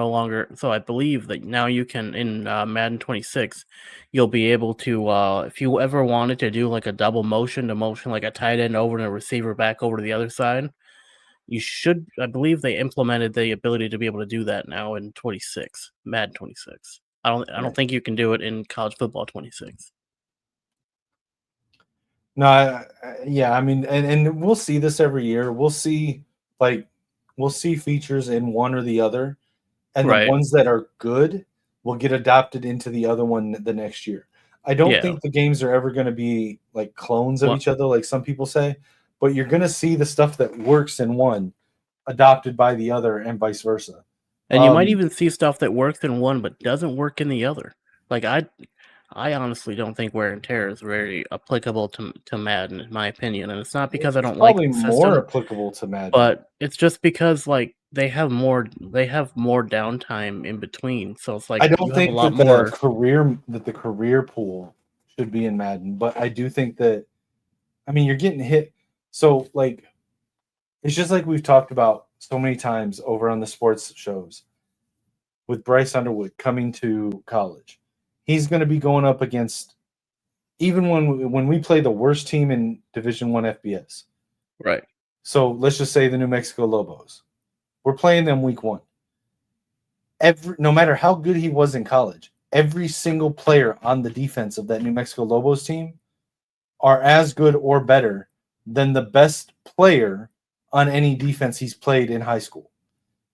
[SPEAKER 2] I believe that now you can in Madden 26, you'll be able to if you ever wanted to do like a double motion to motion like a tight end over and a receiver back over to the other side, I believe they implemented the ability to be able to do that now in Madden 26. I don't think you can do it in college football 26.
[SPEAKER 3] No, I mean, and we'll see this every year. We'll see features in one or the other, and the ones that are good will get adopted into the other one the next year. I don't think the games are ever going to be like clones of each other, like some people say, but you're going to see the stuff that works in one adopted by the other and vice versa.
[SPEAKER 2] And you might even see stuff that works in one but doesn't work in the other. Like I honestly don't think wear and tear is very applicable to Madden, in my opinion. And it's not because I don't like the system.
[SPEAKER 3] Probably more applicable to Madden.
[SPEAKER 2] But it's just because like they have more downtime in between. So it's like
[SPEAKER 3] I don't think that the career pool should be in Madden, but I do think that you're getting hit. So like it's just like we've talked about so many times over on the sports shows with Bryce Underwood coming to college. He's going to be going up against, even when we play the worst team in Division I FBS.
[SPEAKER 2] Right.
[SPEAKER 3] So let's just say the New Mexico Lobos. We're playing them week 1. No matter how good he was in college, every single player on the defense of that New Mexico Lobos team are as good or better than the best player on any defense he's played in high school.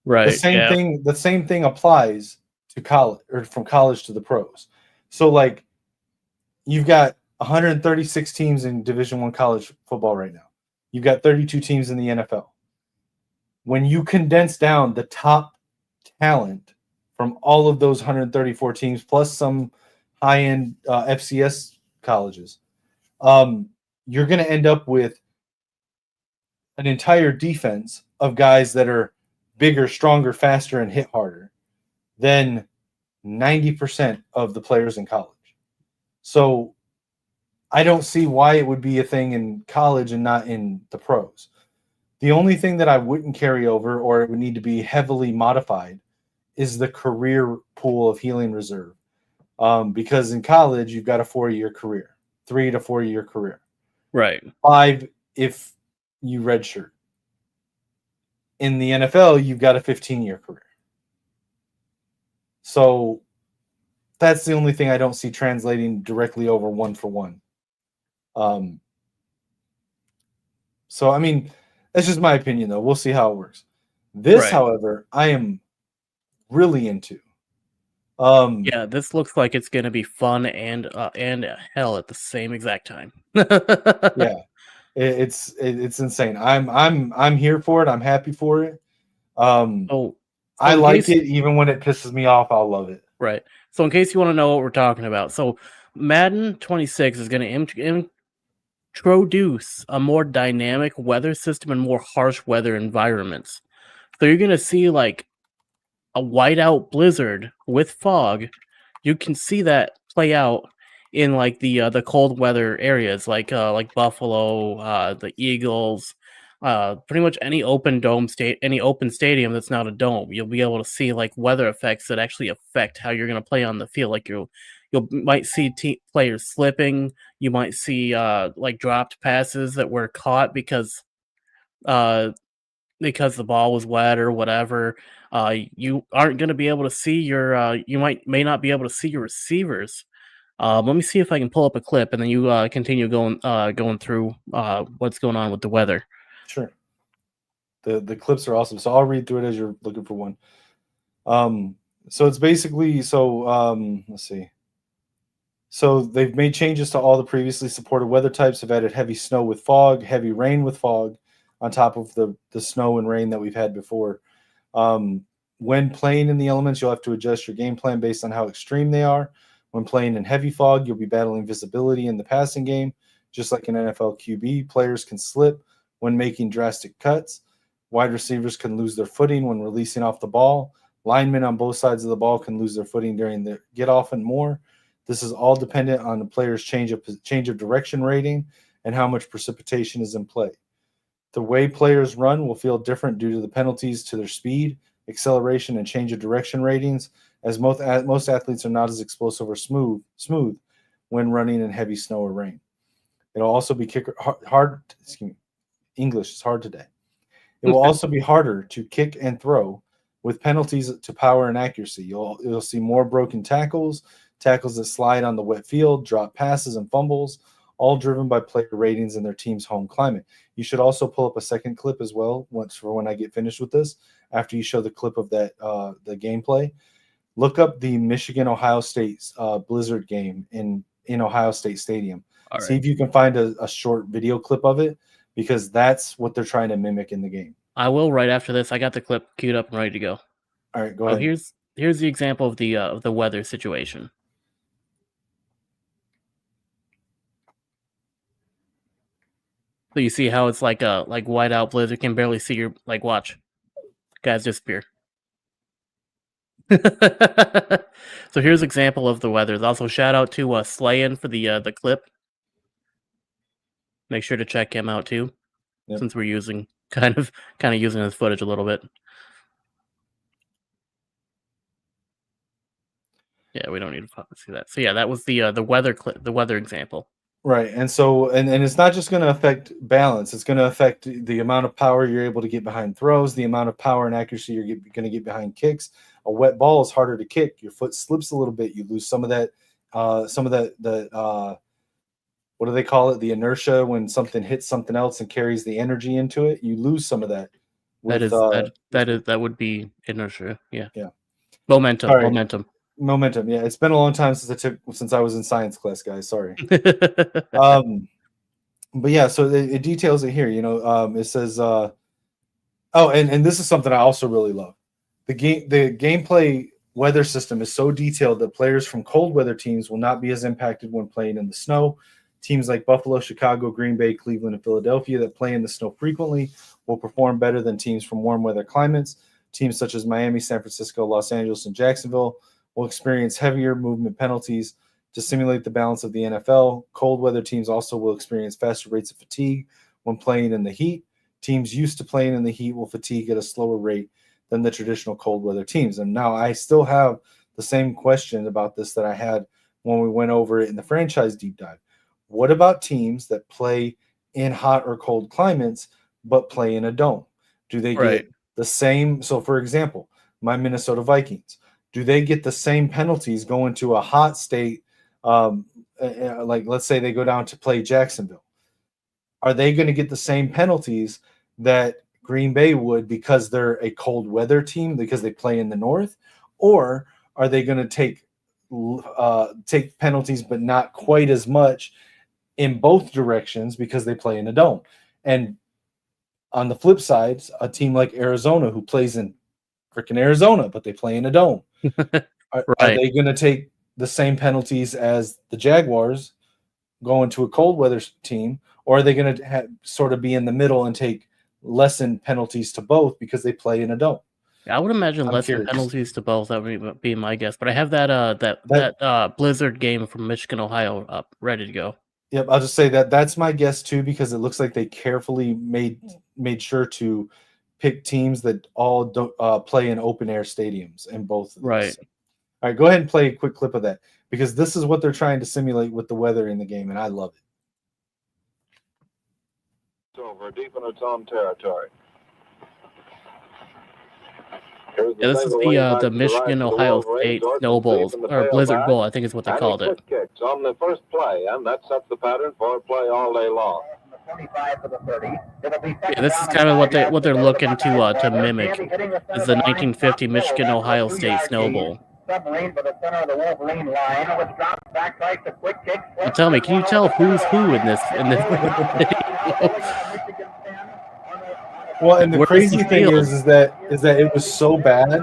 [SPEAKER 2] Right.
[SPEAKER 3] The same thing applies to college, or from college to the pros. So like you've got 136 teams in Division I college football right now. You've got 32 teams in the NFL. When you condense down the top talent from all of those 134 teams, plus some high-end FCS colleges, you're going to end up with an entire defense of guys that are bigger, stronger, faster, and hit harder than 90% of the players in college. So I don't see why it would be a thing in college and not in the pros. The only thing that I wouldn't carry over, or it would need to be heavily modified, is the career pool of healing reserve. Because in college, you've got a 4-year career, 3 to 4 year career.
[SPEAKER 2] Right.
[SPEAKER 3] 5 if you redshirt. In the NFL, you've got a 15-year career. So that's the only thing I don't see translating directly over 1 for 1. So, I mean, that's just my opinion, though. We'll see how it works. This, however, I am really into.
[SPEAKER 2] Yeah, this looks like it's going to be fun and hell at the same exact time.
[SPEAKER 3] Yeah, it's insane. I'm here for it. I'm happy for it. I like it even when it pisses me off. I'll love it.
[SPEAKER 2] Right. So in case you want to know what we're talking about, so Madden 26 is going to introduce a more dynamic weather system and more harsh weather environments. So you're going to see like a whiteout blizzard with fog. You can see that play out in like the cold weather areas like Buffalo, the Eagles, pretty much any open stadium that's not a dome. You'll be able to see like weather effects that actually affect how you're going to play on the field. Like you might see players slipping. You might see like dropped passes that were caught because the ball was wet or whatever. You aren't going to be able to see your you may not be able to see your receivers. Let me see if I can pull up a clip, and then you continue going through what's going on with the weather.
[SPEAKER 3] Sure. The clips are awesome. So I'll read through it as you're looking for one. So it's basically let's see. So they've made changes to all the previously supported weather types. Have added heavy snow with fog, heavy rain with fog, on top of the snow and rain that we've had before. When playing in the elements, you'll have to adjust your game plan based on how extreme they are. When playing in heavy fog, you'll be battling visibility in the passing game. Just like in NFL QB, players can slip when making drastic cuts. Wide receivers can lose their footing when releasing off the ball. Linemen on both sides of the ball can lose their footing during the get off and more. This is all dependent on the player's change of direction rating and how much precipitation is in play. The way players run will feel different due to the penalties to their speed, acceleration, and change of direction ratings, as most athletes are not as explosive or smooth when running in heavy snow or rain. It'll also be English is hard today. It will also be harder to kick and throw with penalties to power and accuracy. You'll see more broken tackles that slide on the wet field, drop passes, and fumbles, all driven by player ratings and their team's home climate. You should also pull up a second clip as well for when I get finished with this, after you show the clip of that the gameplay. Look up the Michigan-Ohio State Blizzard game in Ohio State Stadium.
[SPEAKER 2] All right.
[SPEAKER 3] See if you can find a short video clip of it, because that's what they're trying to mimic in the game.
[SPEAKER 2] I will right after this. I got the clip queued up and ready to go.
[SPEAKER 3] All right, go ahead.
[SPEAKER 2] Here's the example of the weather situation. So you see how it's like whiteout blizzard, can barely see your watch. Guys disappear. So here's an example of the weather. Also, shout out to Slayin for the clip. Make sure to check him out too, since we're using kind of using his footage a little bit. Yeah, we don't need to see that. So yeah, that was the weather clip, the weather example.
[SPEAKER 3] Right, and so and it's not just going to affect balance. It's going to affect the amount of power you're able to get behind throws, the amount of power and accuracy you're going to get behind kicks. A wet ball is harder to kick. Your foot slips a little bit. You lose some of that. What do they call it? The inertia, when something hits something else and carries the energy into it. You lose some of that.
[SPEAKER 2] That would be inertia. Yeah.
[SPEAKER 3] Yeah.
[SPEAKER 2] Momentum.
[SPEAKER 3] Right.
[SPEAKER 2] Momentum.
[SPEAKER 3] Yeah, it's been a long time since I was in science class, guys. Sorry. But yeah, so it details it here. It says, and this is something I also really love. The gameplay weather system is so detailed that players from cold weather teams will not be as impacted when playing in the snow. Teams like Buffalo, Chicago, Green Bay, Cleveland, and Philadelphia that play in the snow frequently will perform better than teams from warm weather climates. Teams such as Miami, San Francisco, Los Angeles, and Jacksonville will experience heavier movement penalties to simulate the balance of the NFL. Cold weather teams also will experience faster rates of fatigue when playing in the heat. Teams used to playing in the heat will fatigue at a slower rate than the traditional cold weather teams. And now I still have the same question about this that I had when we went over it in the franchise deep dive. What about teams that play in hot or cold climates but play in a dome? Do they get the same? So, for example, my Minnesota Vikings, do they get the same penalties going to a hot state? Like, let's say they go down to play Jacksonville. Are they going to get the same penalties that Green Bay would because they're a cold weather team because they play in the north? Or are they going to take penalties but not quite as much in both directions because they play in a dome? And on the flip side, a team like Arizona, who plays in freaking Arizona, but they play in a dome, are they going to take the same penalties as the Jaguars going to a cold weather team, or are they going to sort of be in the middle and take lessened penalties to both because they play in a dome?
[SPEAKER 2] I would imagine lesser penalties to both. That would be my guess. But I have that Blizzard game from Michigan, Ohio up, ready to go.
[SPEAKER 3] Yep, I'll just say that's my guess too, because it looks like they carefully made sure to pick teams that all don't play in open air stadiums in both of these.
[SPEAKER 2] Right.
[SPEAKER 3] All right, go ahead and play a quick clip of that, because this is what they're trying to simulate with the weather in the game, and I love it.
[SPEAKER 5] Over deep in its own territory.
[SPEAKER 2] Yeah, this is the Michigan Ohio State Snow Bowls, or Blizzard Bowl, I think is what they called it.
[SPEAKER 5] Kicks on the first play, and that sets the pattern for play all day long.
[SPEAKER 2] Yeah, this is kind of what they're looking to mimic is the 1950 Michigan Ohio State Snow Bowl. And tell me, can you tell who's who in this?
[SPEAKER 3] Well, and the crazy thing is that it was so bad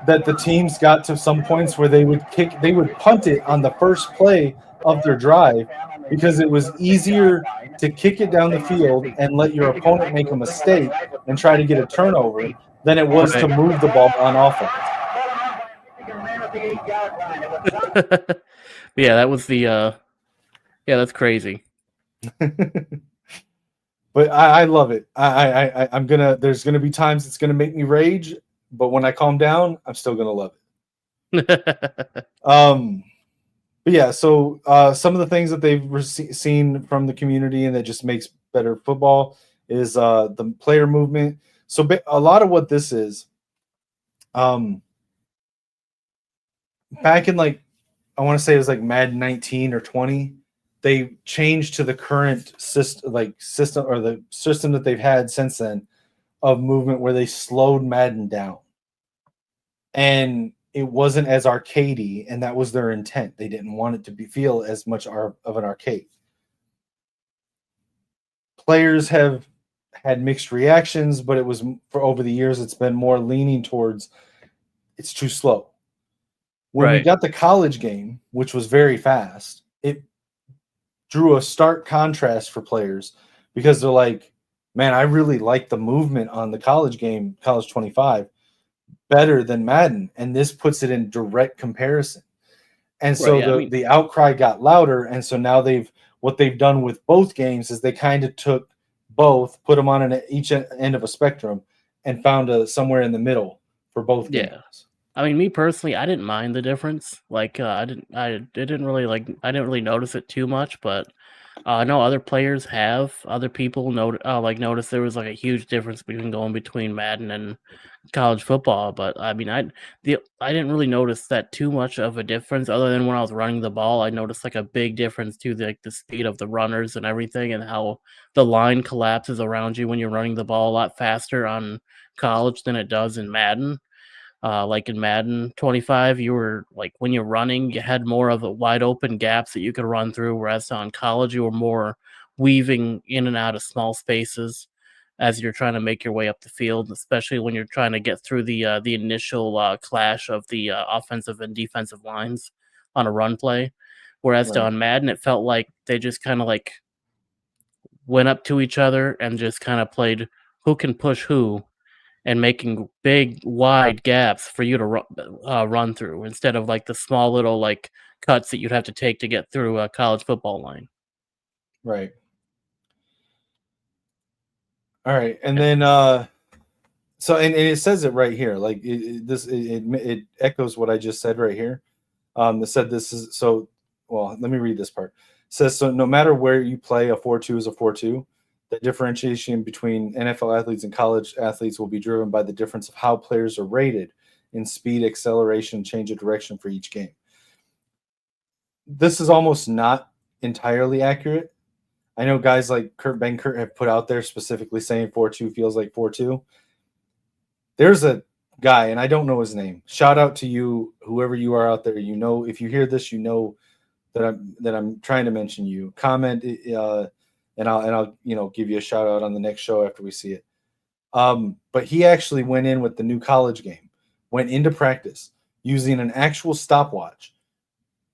[SPEAKER 3] that the teams got to some points where they would punt it on the first play of their drive because it was easier to kick it down the field and let your opponent make a mistake and try to get a turnover than it was to move the ball on offense.
[SPEAKER 2] Yeah, that was the yeah, that's crazy.
[SPEAKER 3] But I love it. I'm gonna. There's gonna be times it's gonna make me rage, but when I calm down, I'm still gonna love it. But yeah, so some of the things that they've seen from the community and that just makes better football is the player movement. So a lot of what this is, back in like I want to say it was like Madden 19 or 20. They changed to the current system or the system that they've had since then of movement where they slowed Madden down. And it wasn't as arcadey, and that was their intent. They didn't want it to feel as much of an arcade. Players have had mixed reactions, but it was for over the years, it's been more leaning towards it's too slow. When we got the college game, which was very fast, it drew a stark contrast for players because they're like, man, I really like the movement on the college game, College 25, better than Madden. And this puts it in direct comparison. And so the outcry got louder. And so now what they've done with both games is they kind of took both, put them on each end of a spectrum and found somewhere in the middle for both games.
[SPEAKER 2] I mean, me personally, I didn't mind the difference. Like, I didn't really notice it too much, but I know other players have. Other people noticed there was like a huge difference between Madden and college football. But I mean, I didn't really notice that too much of a difference, other than when I was running the ball. I noticed like a big difference to the speed of the runners and everything, and how the line collapses around you when you're running the ball a lot faster on college than it does in Madden. Like in Madden 25, you were like when you're running, you had more of a wide open gaps that you could run through, whereas on college, you were more weaving in and out of small spaces as you're trying to make your way up the field, especially when you're trying to get through the initial clash of the offensive and defensive lines on a run play. Whereas on Madden, it felt like they just kind of like went up to each other and just kind of played who can push who, and making big, wide gaps for you to run through instead of like the small little like cuts that you'd have to take to get through a college football line.
[SPEAKER 3] Right. All right, and then so and it says it right here, like it echoes what I just said right here. It said this is so. Well, let me read this part. It says so. No matter where you play, a 4-2 is a 4-2. The differentiation between NFL athletes and college athletes will be driven by the difference of how players are rated in speed, acceleration, change of direction for each game. This is almost not entirely accurate. I know guys like Ben Kurt have put out there specifically saying 4-2 feels like 4-2. There's a guy, and I don't know his name. Shout out to you, whoever you are out there. You know, if you hear this, you know that I'm trying to mention you. Comment. And I'll give you a shout out on the next show after we see it. But he actually went in with the new college game, went into practice using an actual stopwatch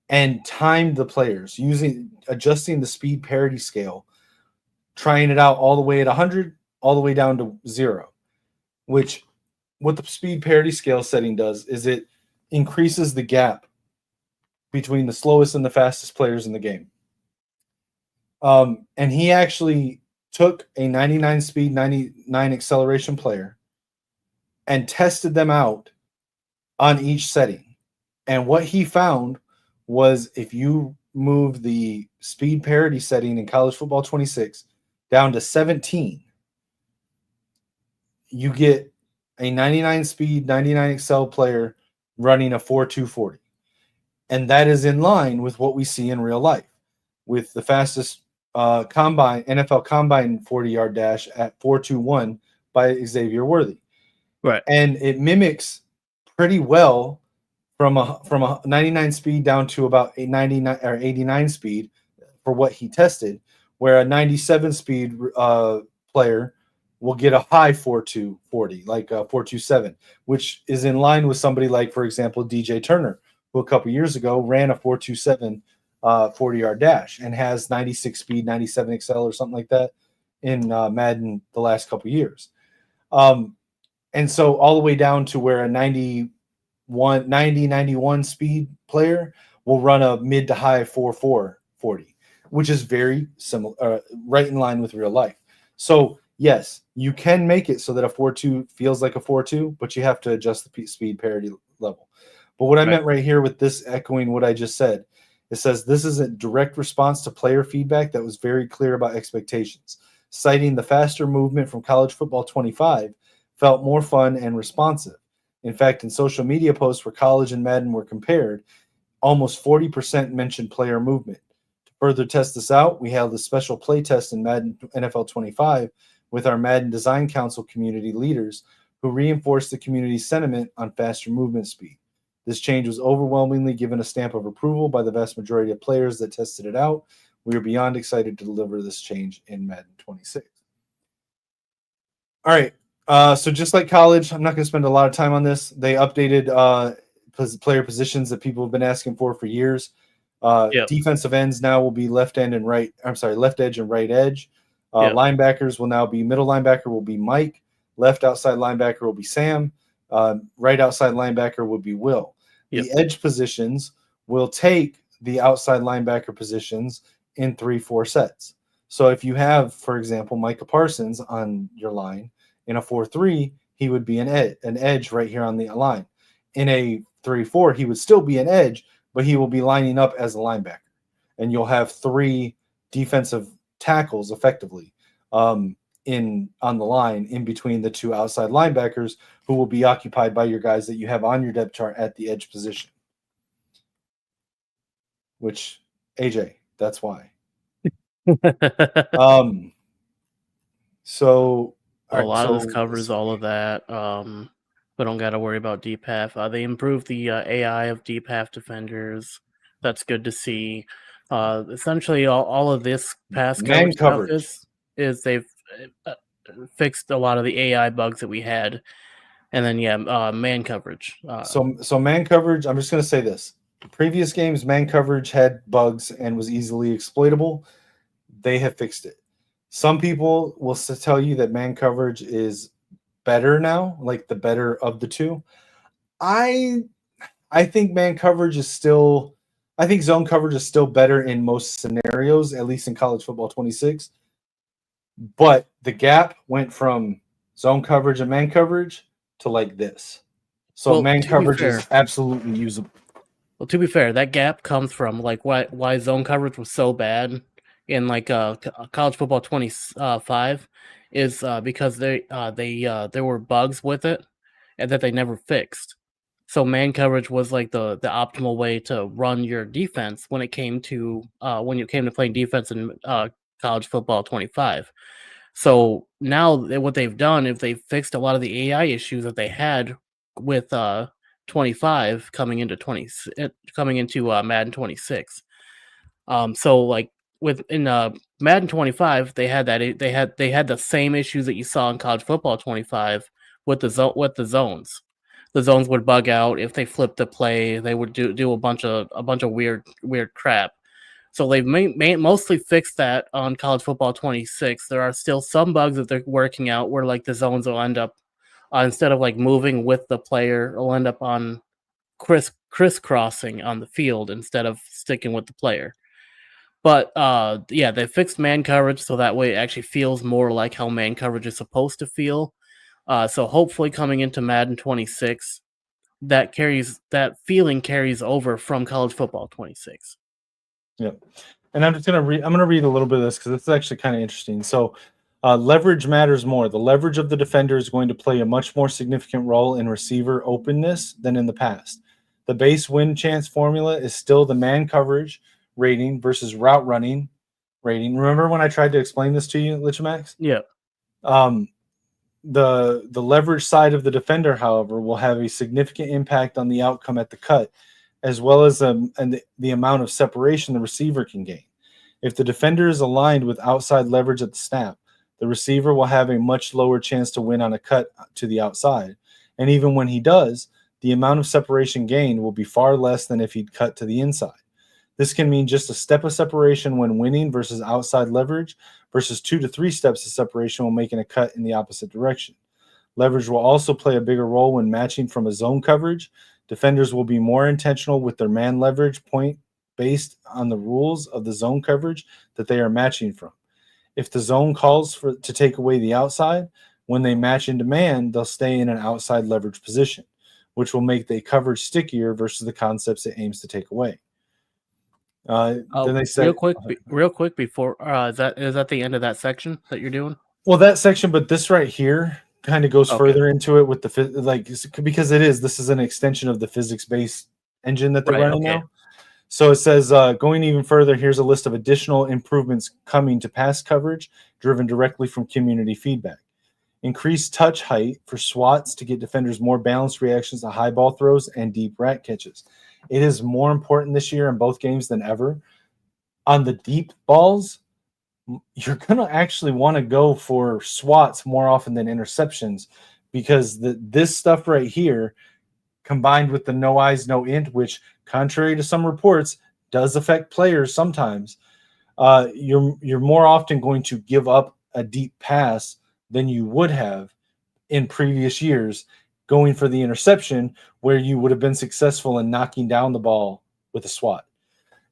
[SPEAKER 3] and timed the players adjusting the speed parity scale, trying it out all the way at 100, all the way down to 0, which what the speed parity scale setting does is it increases the gap between the slowest and the fastest players in the game. And he actually took a 99 speed, 99 acceleration player and tested them out on each setting. And what he found was if you move the speed parity setting in college football 26 down to 17, you get a 99 speed, 99 excel player running a 4.240. And that is in line with what we see in real life with the fastest NFL Combine 40-yard dash at 4.21 by Xavier Worthy.
[SPEAKER 2] Right.
[SPEAKER 3] And it mimics pretty well from a 99 speed down to about a 99 or 89 speed for what he tested, where a 97 speed player will get a high 4.240, like 4.27, which is in line with somebody like, for example, DJ Turner, who a couple years ago ran a 4.27 40-yard dash and has 96 speed, 97 XL or something like that in Madden the last couple years. And so all the way down to where a 91 speed player will run a mid to high 4.440, which is very similar, right in line with real life. So yes, you can make it so that a 4.2 feels like a 4.2, but you have to adjust the speed parity level. But what I meant right here with this, echoing what I just said, it says this is a direct response to player feedback that was very clear about expectations, citing the faster movement from College Football 25 felt more fun and responsive. In fact, in social media posts where College and Madden were compared, almost 40% mentioned player movement. To further test this out, we held a special play test in Madden NFL 25 with our Madden Design Council community leaders who reinforced the community's sentiment on faster movement speed. This change was overwhelmingly given a stamp of approval by the vast majority of players that tested it out. We are beyond excited to deliver this change in Madden 26. All right. So just like College, I'm not going to spend a lot of time on this. They updated player positions that people have been asking for years. Defensive ends now will be left edge and right edge. Linebackers will now be middle linebacker will be Mike. Left outside linebacker will be Sam. Right outside linebacker will be Will. The edge positions will take the outside linebacker positions in 3-4 sets. So if you have, for example, Micah Parsons on your line in a 4-3, he would be an edge right here on the line. In a 3-4, he would still be an edge, but he will be lining up as a linebacker. And you'll have 3 defensive tackles effectively on the line in between the 2 outside linebackers who will be occupied by your guys that you have on your depth chart at the edge position. Which, AJ, that's why. So
[SPEAKER 2] a lot of this covers all of that. We don't got to worry about deep half. They improved the AI of deep half defenders. That's good to see. Essentially, all of this pass coverage stuff is they've fixed a lot of the AI bugs that we had, and then man coverage.
[SPEAKER 3] So man coverage. I'm just going to say this: previous games, man coverage had bugs and was easily exploitable. They have fixed it. Some people will tell you that man coverage is better now, like the better of the two. I think man coverage is still. I think zone coverage is still better in most scenarios, at least in College Football 26. But the gap went from zone coverage and man coverage to like this. So man coverage is absolutely usable.
[SPEAKER 2] Well, to be fair, that gap comes from like why zone coverage was so bad in like College Football 25 is because there were bugs with it and that they never fixed. So man coverage was like the optimal way to run your defense when it came to playing defense in College Football 25. So now what they've done is they've fixed a lot of the AI issues that they had with 25 coming into Madden 26. So like in Madden 25, they had the same issues that you saw in College Football 25 with the zones. The zones would bug out if they flipped the play. They would do a bunch of weird crap. So they've mostly fixed that on College Football 26. There are still some bugs that they're working out where like the zones will end up instead of like moving with the player, it'll end up on crisscrossing on the field instead of sticking with the player. But they fixed man coverage so that way it actually feels more like how man coverage is supposed to feel. So hopefully coming into Madden 26, that feeling carries over from College Football 26.
[SPEAKER 3] Yep. And I'm going to read a little bit of this because it's actually kind of interesting. So leverage matters more. The leverage of the defender is going to play a much more significant role in receiver openness than in the past. The base win chance formula is still the man coverage rating versus route running rating. Remember when I tried to explain this to you, Lichemax?
[SPEAKER 2] Yeah.
[SPEAKER 3] The leverage side of the defender, however, will have a significant impact on the outcome at the cut, as well as and the amount of separation the receiver can gain. If the defender is aligned with outside leverage at the snap, the receiver will have a much lower chance to win on a cut to the outside. And even when he does, the amount of separation gained will be far less than if he'd cut to the inside. This can mean just a step of separation when winning versus outside leverage versus 2 to 3 steps of separation when making a cut in the opposite direction. Leverage will also play a bigger role when matching from a zone coverage. Defenders will be more intentional with their man leverage point based on the rules of the zone coverage that they are matching from. If the zone calls to take away the outside, when they match into man, they'll stay in an outside leverage position, which will make the coverage stickier versus the concepts it aims to take away. Then they said,
[SPEAKER 2] real quick before is that the end of that section that you're doing?
[SPEAKER 3] Well, that section, but this right here kind of goes further into it with the because this is an extension of the physics-based engine that they're running now. So it says, going even further, here's a list of additional improvements coming to pass coverage driven directly from community feedback. Increased touch height for swats to get defenders more balanced reactions to high ball throws and deep rat catches. It is more important this year in both games than ever. On the deep balls, you're going to actually want to go for swats more often than interceptions, because this stuff right here, combined with the no eyes, no int, which, contrary to some reports, does affect players sometimes, you're more often going to give up a deep pass than you would have in previous years going for the interception, where you would have been successful in knocking down the ball with a swat.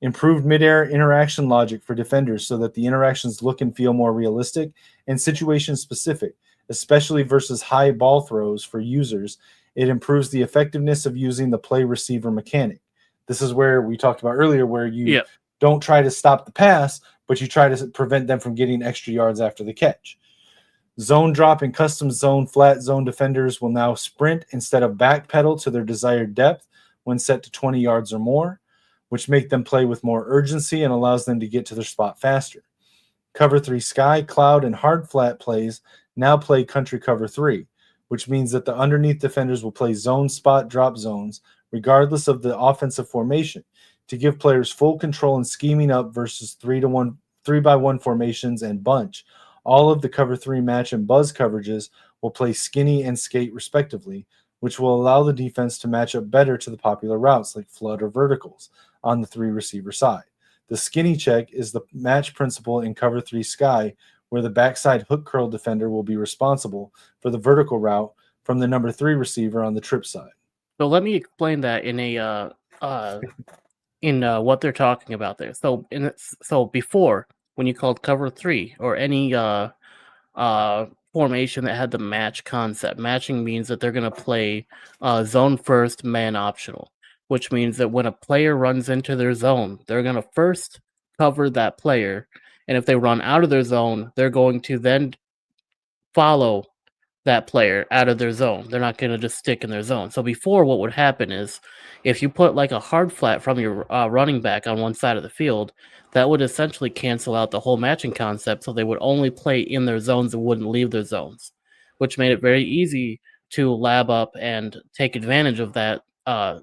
[SPEAKER 3] Improved midair interaction logic for defenders so that the interactions look and feel more realistic and situation specific, especially versus high ball throws for users. It improves the effectiveness of using the play receiver mechanic. This is where we talked about earlier, where you don't try to stop the pass, but you try to prevent them from getting extra yards after the catch. Zone drop and custom zone flat zone defenders will now sprint instead of backpedal to their desired depth when set to 20 yards or more, which make them play with more urgency and allows them to get to their spot faster. Cover 3 sky, cloud, and hard flat plays now play country cover 3, which means that the underneath defenders will play zone spot drop zones regardless of the offensive formation to give players full control in scheming up versus 3-by-1 formations and bunch. All of the cover 3 match and buzz coverages will play skinny and skate respectively, which will allow the defense to match up better to the popular routes like flood or verticals on the 3 receiver side. The skinny check is the match principle in cover 3 sky, where the backside hook curl defender will be responsible for the vertical route from the number 3 receiver on the trip side.
[SPEAKER 2] So let me explain that in what they're talking about there. So before, when you called cover 3 or any formation that had the match concept, matching means that they're going to play zone first, man optional, which means that when a player runs into their zone, they're going to first cover that player, and if they run out of their zone, they're going to then follow that player out of their zone. They're not going to just stick in their zone. So before, what would happen is if you put like a hard flat from your running back on one side of the field, that would essentially cancel out the whole matching concept, so they would only play in their zones and wouldn't leave their zones, which made it very easy to lab up and take advantage of that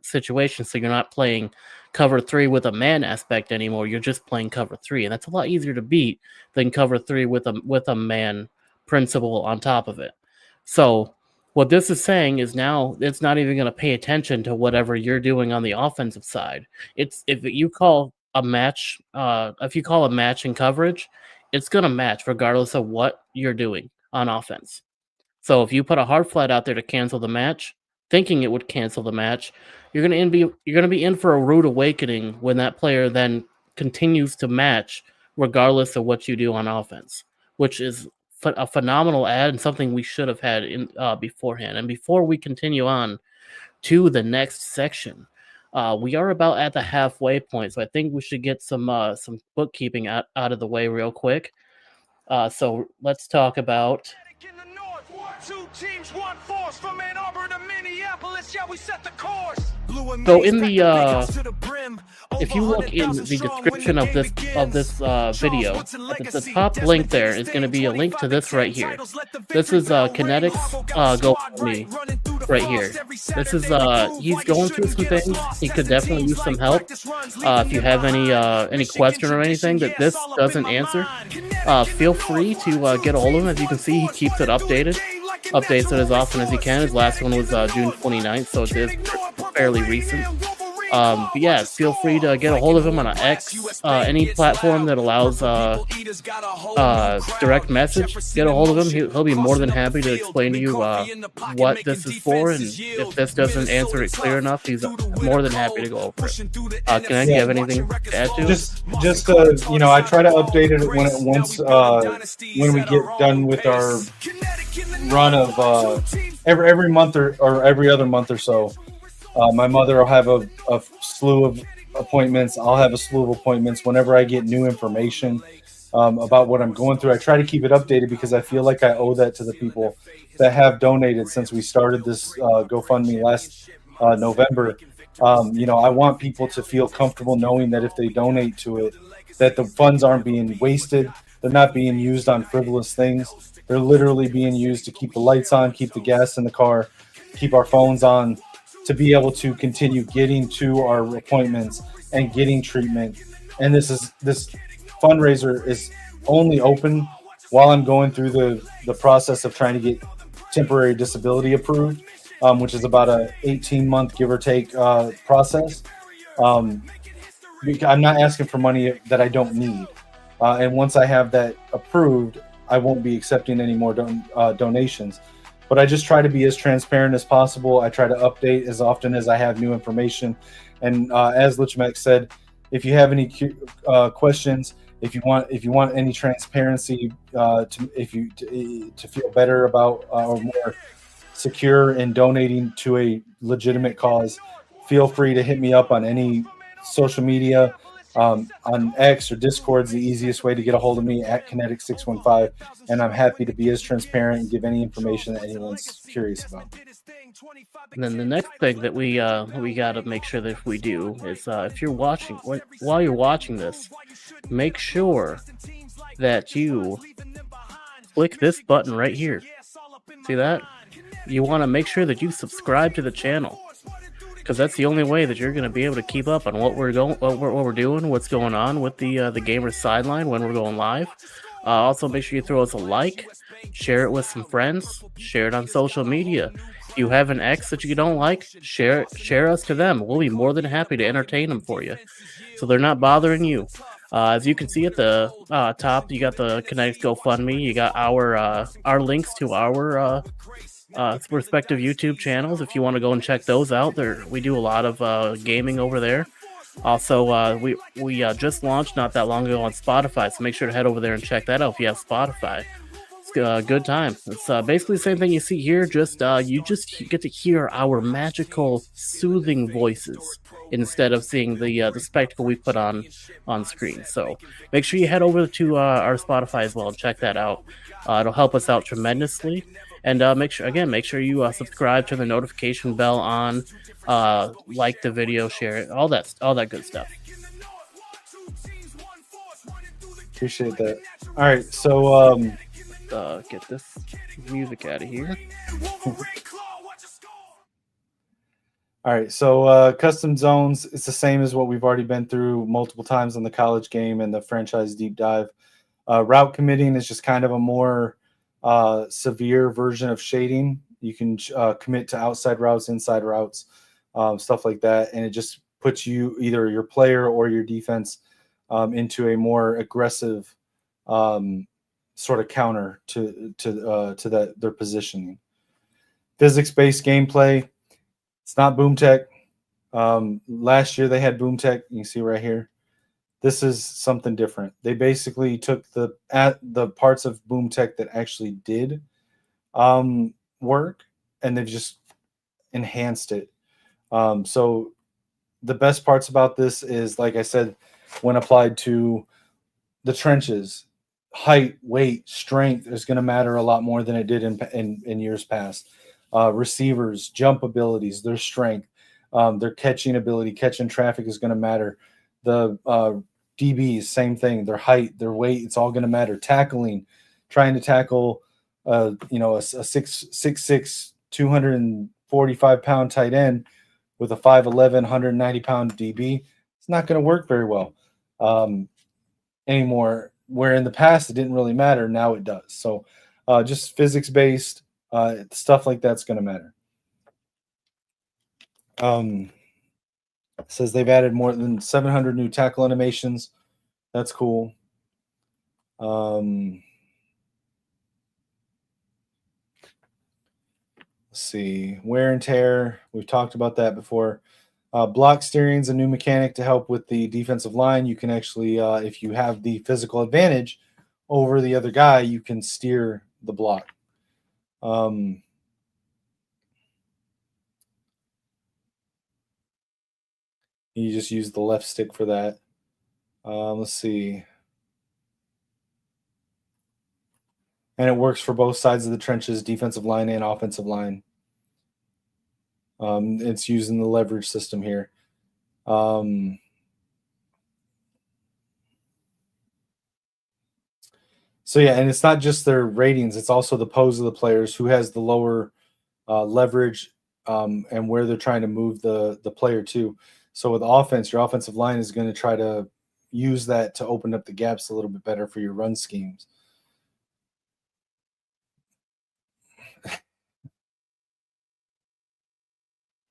[SPEAKER 2] situation. So you're not playing cover 3 with a man aspect anymore. You're just playing cover 3, and that's a lot easier to beat than cover 3 with a man principle on top of it. So what this is saying is now it's not even going to pay attention to whatever you're doing on the offensive side. It's if you call a match, if you call a match in coverage, it's going to match regardless of what you're doing on offense. So if you put a hard flat out there to cancel the match, thinking it would cancel the match, you're going to be in for a rude awakening when that player then continues to match regardless of what you do on offense, which is a phenomenal ad and something we should have had in beforehand. And before we continue on to the next section, we are about at the halfway point, so I think we should get some bookkeeping out of the way real quick. So let's talk about.
[SPEAKER 1] In the north, 2 teams, 1 force from Ann Arbor to Minneapolis. Yeah, we set the course.
[SPEAKER 2] So in the if you look in the description of this video, at the top link there is going to be a link to this right here. This is Kinetik's GoFundMe right here. This is he's going through some things. He could definitely use some help. If you have any question or anything that this doesn't answer, feel free to get a hold of him. As you can see, he keeps it updated. Updates it as often as he can. His last one was June 29th, so it is fairly recent. But yeah, feel free to get a hold of him on X, any platform that allows direct message. Get a hold of him. He'll be more than happy to explain to you what this is for, and if this doesn't answer it clear enough, he's more than happy to go over it. Can I have anything to add to?
[SPEAKER 3] Just you know, I try to update it when we get done with our run of every month or every other month or so. My mother will have a slew of appointments. I'll have a slew of appointments. Whenever I get new information about what I'm going through, I try to keep it updated because I feel like I owe that to the people that have donated since we started this GoFundMe last November. You know, I want people to feel comfortable knowing that if they donate to it, that the funds aren't being wasted. They're not being used on frivolous things. They're literally being used to keep the lights on, keep the gas in the car, keep our phones on, to be able to continue getting to our appointments and getting treatment. And this fundraiser is only open while I'm going through the process of trying to get temporary disability approved, which is about a 18-month give or take process. I'm not asking for money that I don't need. And once I have that approved, I won't be accepting any more donations. But I just try to be as transparent as possible. I try to update as often as I have new information. And as Lichemax said, if you have any questions, if you want any transparency, to feel better about or more secure in donating to a legitimate cause, feel free to hit me up on any social media. On X or Discord is the easiest way to get a hold of me, at Kinetik615, and I'm happy to be as transparent and give any information that anyone's curious about.
[SPEAKER 2] And then the next thing that we got to make sure that we do is if you're watching, while you're watching this, make sure that you click this button right here. See that? You want to make sure that you subscribe to the channel, because that's the only way that you're going to be able to keep up on what we're doing, what's going on with the Gamers Sideline when we're going live. Also, make sure you throw us a like, share it with some friends, share it on social media. If you have an ex that you don't like, share us to them. We'll be more than happy to entertain them for you, so they're not bothering you. As you can see at the top, you got the Kinetik's GoFundMe. You got our links to our respective YouTube channels. If you want to go and check those out, we do a lot of gaming over there. Also, we just launched not that long ago on Spotify, so make sure to head over there and check that out if you have Spotify. It's a good time. It's basically the same thing you see here, just you get to hear our magical, soothing voices instead of seeing the spectacle we put on screen. So make sure you head over to our Spotify as well and check that out. It'll help us out tremendously. And make sure you subscribe, turn the notification bell on, like the video, share it, all that good stuff.
[SPEAKER 3] Appreciate that. All right, so
[SPEAKER 2] get this music out of here.
[SPEAKER 3] All right, so custom zones, it's the same as what we've already been through multiple times on the college game and the franchise deep dive. Route committing is just kind of a more severe version of shading. You can commit to outside routes, inside routes, stuff like that, and it just puts you, either your player or your defense, into a more aggressive sort of counter to their positioning. Physics-based gameplay. It's not boom tech. Last year they had boom tech. You can see right here. This is something different. They basically took the parts of boom tech that actually did work, and they've just enhanced it. So the best parts about this is, like I said, when applied to the trenches, height, weight, strength is going to matter a lot more than it did in years past. Receivers, jump abilities, their strength, Their catching ability, catching traffic is going to matter. The DBs, same thing. Their height, their weight, it's all going to matter. Tackling, trying to tackle, a 6'6", 245-pound tight end with a 5'11", 190-pound DB. It's not going to work very well anymore. Where in the past it didn't really matter, now it does. So just physics-based stuff like that's going to matter. It says they've added more than 700 new tackle animations. That's cool. Let's see. Wear and tear. We've talked about that before. Block steering is a new mechanic to help with the defensive line. You can actually, if you have the physical advantage over the other guy, you can steer the block. You just use the left stick for that. Let's see. And it works for both sides of the trenches, defensive line and offensive line. It's using the leverage system here. So yeah, and it's not just their ratings, it's also the pose of the players, who has the lower leverage and where they're trying to move the player to. So with offense, your offensive line is going to try to use that to open up the gaps a little bit better for your run schemes.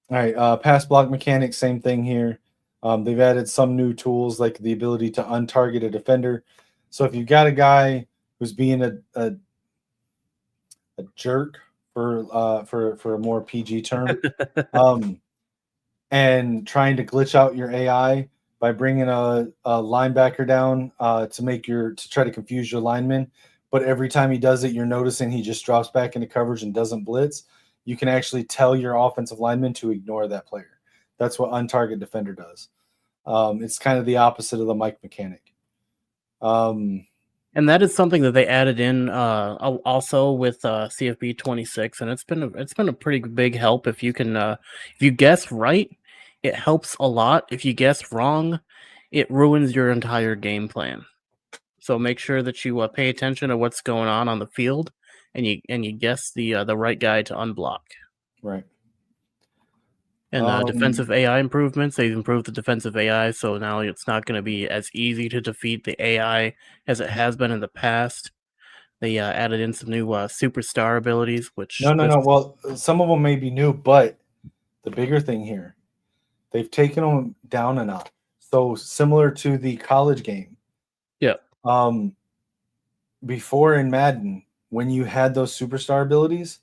[SPEAKER 3] All right, pass block mechanics, same thing here. They've added some new tools like the ability to untarget a defender. So if you've got a guy who's being a jerk for a more PG term, and trying to glitch out your AI by bringing a linebacker down to try to confuse your lineman, but every time he does it, you're noticing he just drops back into coverage and doesn't blitz. You can actually tell your offensive lineman to ignore that player. That's what untarget defender does. It's kind of the opposite of the Mike mechanic.
[SPEAKER 2] And that is something that they added in also with CFB 26, and it's been a pretty big help. If you can, if you guess right, it helps a lot. If you guess wrong, it ruins your entire game plan. So make sure that you pay attention to what's going on the field, and you guess the right guy to unblock.
[SPEAKER 3] Right.
[SPEAKER 2] And defensive AI improvements, they've improved the defensive AI, so now it's not going to be as easy to defeat the AI as it has been in the past. They added in some new superstar abilities, which...
[SPEAKER 3] No. Well, some of them may be new, but the bigger thing here, they've taken them down a notch. So similar to the college game.
[SPEAKER 2] Yeah.
[SPEAKER 3] Before in Madden, when you had those superstar abilities,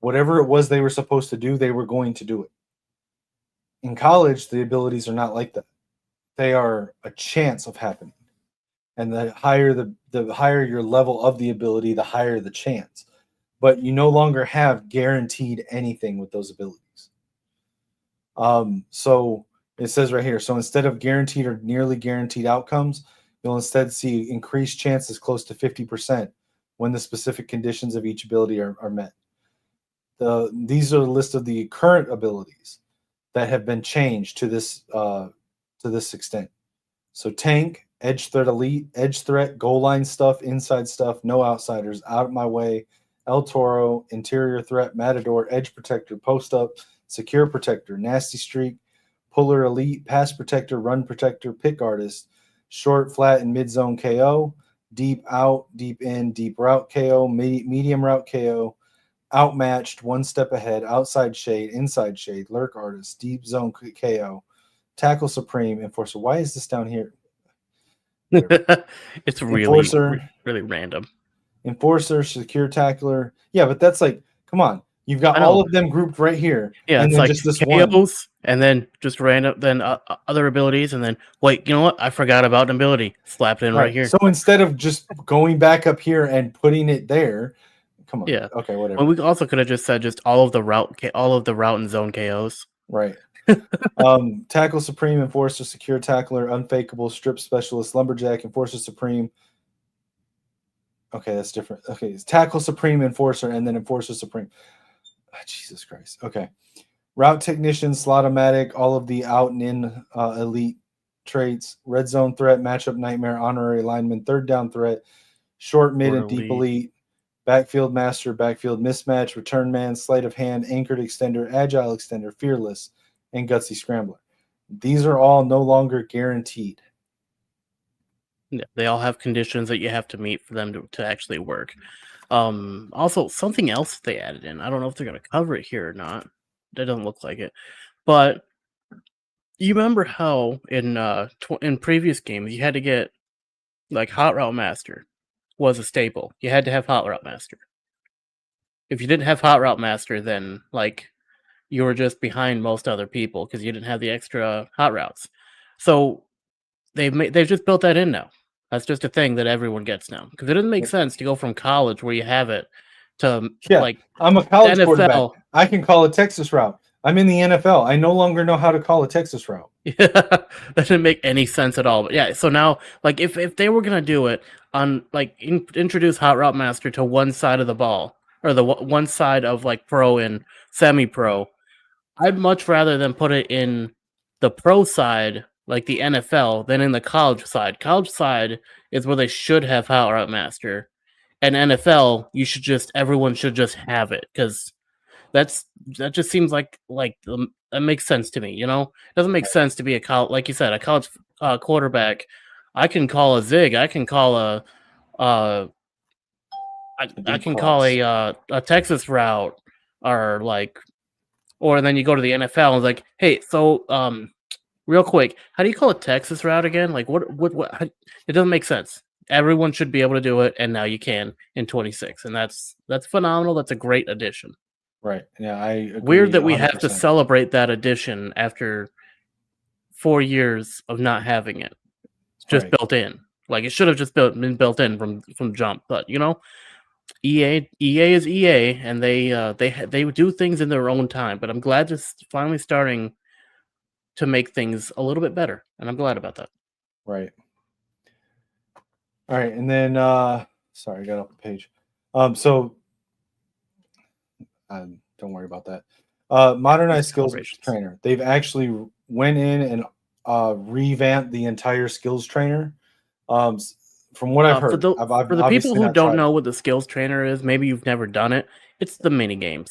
[SPEAKER 3] whatever it was they were supposed to do, they were going to do it. In college, the abilities are not like that. They are a chance of happening. And the higher the higher your level of the ability, the higher the chance. But you no longer have guaranteed anything with those abilities. So it says right here, so instead of guaranteed or nearly guaranteed outcomes, you'll instead see increased chances close to 50% when the specific conditions of each ability are met. These are a list of the current abilities that have been changed to this extent. So tank, edge threat elite, edge threat, goal line stuff, inside stuff, no outsiders, out of my way, El Toro, interior threat, matador, edge protector, post up, secure protector, nasty streak, puller elite, pass protector, run protector, pick artist, short, flat, and mid zone KO, deep out, deep in, deep route KO, medium route KO, outmatched, one step ahead, outside shade, inside shade, lurk artist, deep zone KO, tackle supreme, enforcer. Why is this down here?
[SPEAKER 2] It's really random.
[SPEAKER 3] Enforcer, secure tackler. Yeah, but that's like, come on. You've got all of them grouped right here.
[SPEAKER 2] Yeah,
[SPEAKER 3] and
[SPEAKER 2] it's
[SPEAKER 3] then
[SPEAKER 2] like
[SPEAKER 3] just this
[SPEAKER 2] KOs,
[SPEAKER 3] one.
[SPEAKER 2] and then just random, then other abilities, and then, wait, you know what? I forgot about an ability. Slapped in right here.
[SPEAKER 3] So instead of just going back up here and putting it there, come on.
[SPEAKER 2] Yeah.
[SPEAKER 3] Okay, whatever.
[SPEAKER 2] Well, we also could have just said just all of the route and zone KOs.
[SPEAKER 3] Right. Tackle supreme, enforcer, secure tackler, unfakeable, strip specialist, lumberjack, enforcer supreme. Okay, that's different. Okay, it's tackle supreme, enforcer, and then enforcer supreme. Oh, Jesus Christ. Okay. Route technician, slot-o-matic, all of the out and in elite traits, red zone threat, matchup nightmare, honorary lineman, third down threat, short, mid, and deep elite, backfield master, backfield mismatch, return man, sleight of hand, anchored extender, agile extender, fearless, and gutsy scrambler. These are all no longer guaranteed.
[SPEAKER 2] Yeah, they all have conditions that you have to meet for them to actually work. Also, something else they added in. I don't know if they're going to cover it here or not. That doesn't look like it. But you remember how in previous games you had to get like Hot Route Master was a staple. You had to have Hot Route Master. If you didn't have Hot Route Master, then like you were just behind most other people because you didn't have the extra hot routes. So they've just built that in now. That's just a thing that everyone gets now because it doesn't make sense to go from college where you have it to like
[SPEAKER 3] I'm a college
[SPEAKER 2] NFL.
[SPEAKER 3] Quarterback. I can call a Texas route. I'm in the NFL. I no longer know how to call a Texas route.
[SPEAKER 2] Yeah, that didn't make any sense at all. But yeah, so now like if they were gonna do it on like introduce Hot Route Master to one side of the ball or the one side of like pro and semi-pro, I'd much rather than put it in the pro side, like the NFL, than in the college side. College side is where they should have Hot Route Master, and NFL, everyone should just have it because that just seems like that makes sense to me. You know, it doesn't make sense to be a college, like you said, a college quarterback. I can call a zig. I can call a I can call a Texas route or like. Or then you go to the NFL and it's like, hey, so real quick, how do you call a Texas route again? Like, what? It doesn't make sense. Everyone should be able to do it, and now you can in 26, and that's phenomenal. That's a great addition.
[SPEAKER 3] Right? Yeah, I agree.
[SPEAKER 2] Weird that we
[SPEAKER 3] 100%.
[SPEAKER 2] have to celebrate that addition after 4 years of not having it. It's just built in. Like it should have just been built in from jump, but you know. EA is EA, and they do things in their own time. But I'm glad it's finally starting to make things a little bit better, and I'm glad about that.
[SPEAKER 3] Right. All right, and then sorry, I got off the page. So don't worry about that. Modernized skills trainer. They've actually went in and revamped the entire skills trainer. From what I've heard,
[SPEAKER 2] for the people who don't know what the skills trainer is, maybe you've never done it. It's the mini games.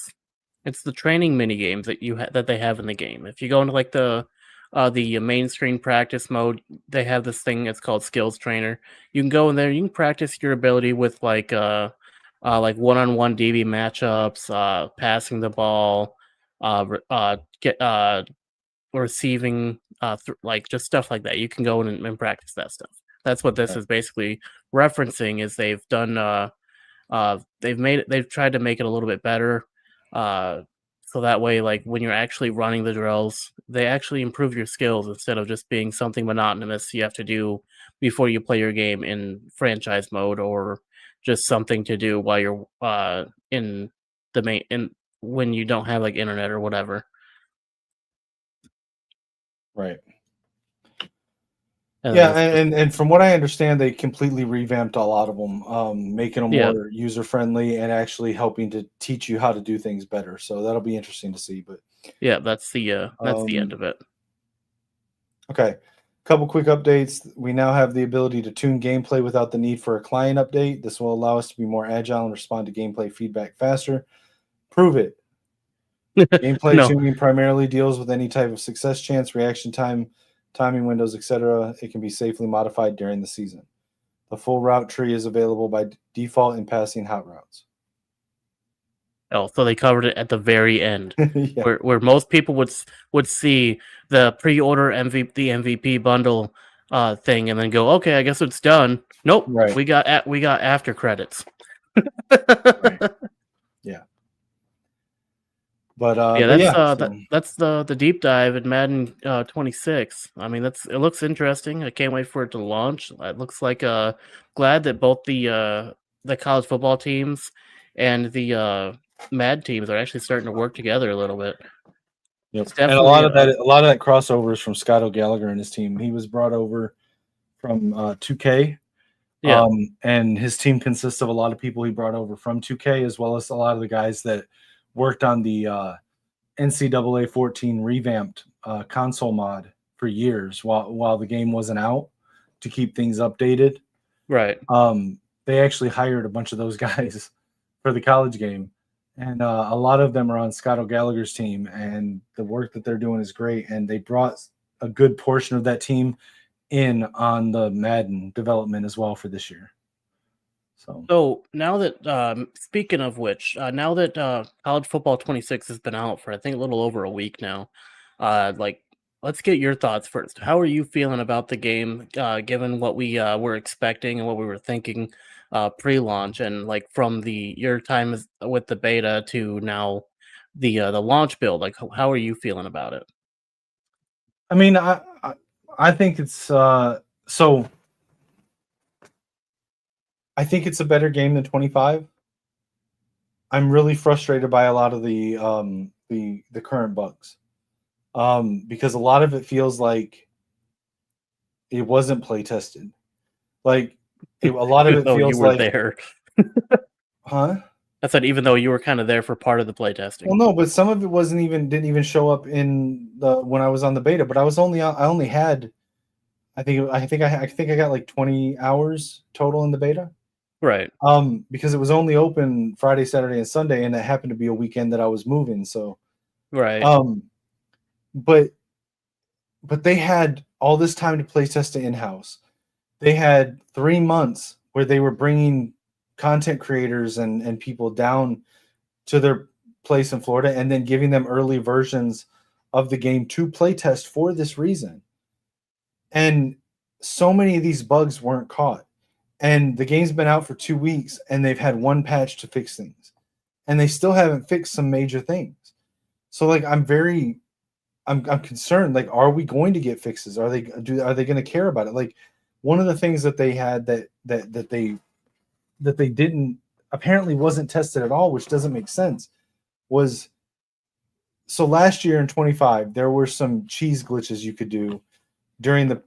[SPEAKER 2] It's the training mini games that they have in the game. If you go into like the main screen practice mode, they have this thing that's called skills trainer. You can go in there, you can practice your ability with like one-on-one DB matchups, passing the ball, receiving, like just stuff like that. You can go in and practice that stuff. That's what this is basically referencing. Is they've done they've tried to make it a little bit better, so that way, like when you're actually running the drills, they actually improve your skills instead of just being something monotonous you have to do before you play your game in franchise mode, or just something to do while you're in the main when you don't have like internet or whatever.
[SPEAKER 3] Right. Yeah, and from what I understand, they completely revamped a lot of them, making them more user friendly and actually helping to teach you how to do things better. So that'll be interesting to see. But
[SPEAKER 2] yeah, that's the end of it.
[SPEAKER 3] Okay, couple quick updates. We now have the ability to tune gameplay without the need for a client update. This will allow us to be more agile and respond to gameplay feedback faster. Prove it. Gameplay tuning primarily deals with any type of success chance, reaction time, timing windows, etc. It can be safely modified during the season. The full route tree is available by default in passing hot routes.
[SPEAKER 2] Oh, so they covered it at the very end, where most people would see the pre-order the MVP bundle thing and then go, okay, I guess it's done. Nope, we got after credits.
[SPEAKER 3] Yeah. But
[SPEAKER 2] that's the deep dive in Madden 26. I mean, it looks interesting. I can't wait for it to launch. It looks like glad that both the college football teams and the Mad teams are actually starting to work together a little bit.
[SPEAKER 3] Yep. And a lot of that crossover is from Scott O'Gallagher and his team. He was brought over from 2K. Yeah. And his team consists of a lot of people he brought over from 2K, as well as a lot of the guys that worked on the NCAA 14 revamped console mod for years while the game wasn't out to keep things updated.
[SPEAKER 2] Right.
[SPEAKER 3] They actually hired a bunch of those guys for the college game. And a lot of them are on Scott O'Gallagher's team, and the work that they're doing is great. And they brought a good portion of that team in on the Madden development as well for this year.
[SPEAKER 2] So now that, speaking of which, now that College Football 26 has been out for, I think, a little over a week now, let's get your thoughts first. How are you feeling about the game, given what we were expecting and what we were thinking pre-launch, and like from your time with the beta to now the launch build? Like, how are you feeling about it?
[SPEAKER 3] I mean, I think it's so. I think it's a better game than 25. I'm really frustrated by a lot of the current bugs, because a lot of it feels like it wasn't play tested. Like a lot of it feels
[SPEAKER 2] you were
[SPEAKER 3] like
[SPEAKER 2] there.
[SPEAKER 3] Huh?
[SPEAKER 2] I said even though you were kind of there for part of the play testing.
[SPEAKER 3] Well, no, but some of it didn't even show up in when I was on the beta. But I only had, I think I got like 20 hours total in the beta.
[SPEAKER 2] Right.
[SPEAKER 3] Because it was only open Friday, Saturday, and Sunday, and it happened to be a weekend that I was moving. So,
[SPEAKER 2] right.
[SPEAKER 3] But they had all this time to play test it in-house. They had 3 months where they were bringing content creators and people down to their place in Florida and then giving them early versions of the game to play test for this reason. And so many of these bugs weren't caught. And the game's been out for 2 weeks, and they've had one patch to fix things, and they still haven't fixed some major things. So, like, I'm concerned. Like, are we going to get fixes? Are they going to care about it? Like, one of the things that they had that they didn't apparently wasn't tested at all, which doesn't make sense. Was so last year in 25, there were some cheese glitches you could do during the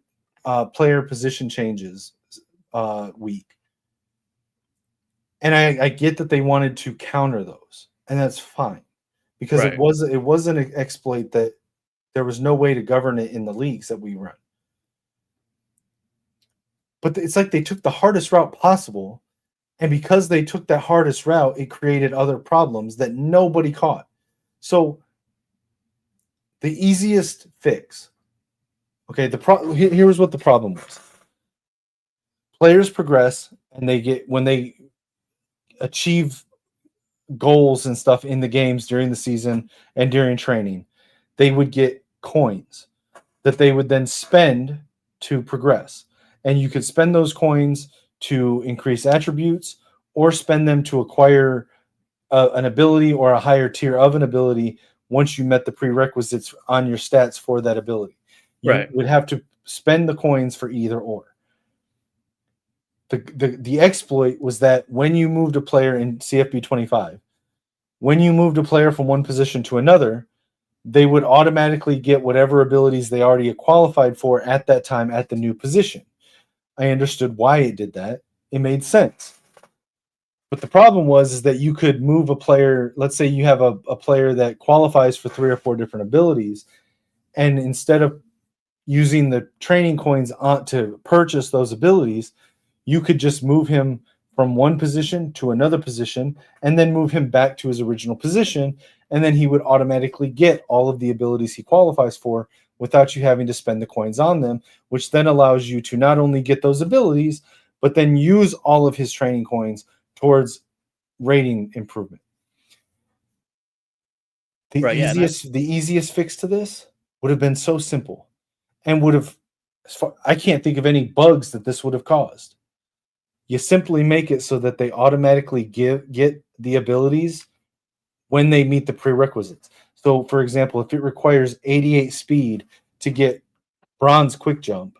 [SPEAKER 3] player position changes week, and I get that they wanted to counter those, and that's fine, because
[SPEAKER 2] Right.
[SPEAKER 3] it was an exploit that there was no way to govern it in the leagues that we run. But it's like they took the hardest route possible, and because they took that hardest route, it created other problems that nobody caught. So the easiest fix, okay, here was what the problem was. Players progress, and when they achieve goals and stuff in the games during the season and during training, they would get coins that they would then spend to progress. And you could spend those coins to increase attributes or spend them to acquire an ability or a higher tier of an ability once you met the prerequisites on your stats for that ability. You would have to spend the coins for either or. The exploit was that when you moved a player in CFB 25, when you moved a player from one position to another, they would automatically get whatever abilities they already qualified for at that time at the new position. I understood why it did that. It made sense. But the problem is that you could move a player. Let's say you have a player that qualifies for 3 or 4 different abilities, and instead of using the training coins to purchase those abilities, you could just move him from one position to another position and then move him back to his original position, and then he would automatically get all of the abilities he qualifies for without you having to spend the coins on them, which then allows you to not only get those abilities, but then use all of his training coins towards rating improvement. The easiest fix to this would have been so simple, and would have, I can't think of any bugs that this would have caused. You simply make it so that they automatically get the abilities when they meet the prerequisites. So, for example, if it requires 88 speed to get bronze quick jump,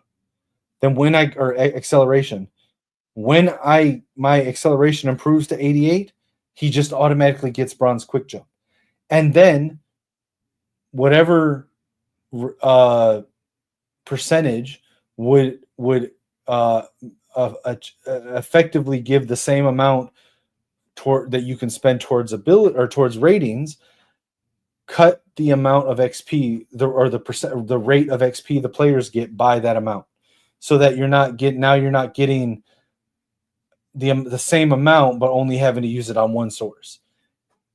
[SPEAKER 3] then acceleration, when my acceleration improves to 88, he just automatically gets bronze quick jump. And then whatever percentage would effectively give the same amount that you can spend towards ability or towards ratings cut the amount of XP the rate of XP the players get by that amount, so that you're not getting the same amount but only having to use it on one source.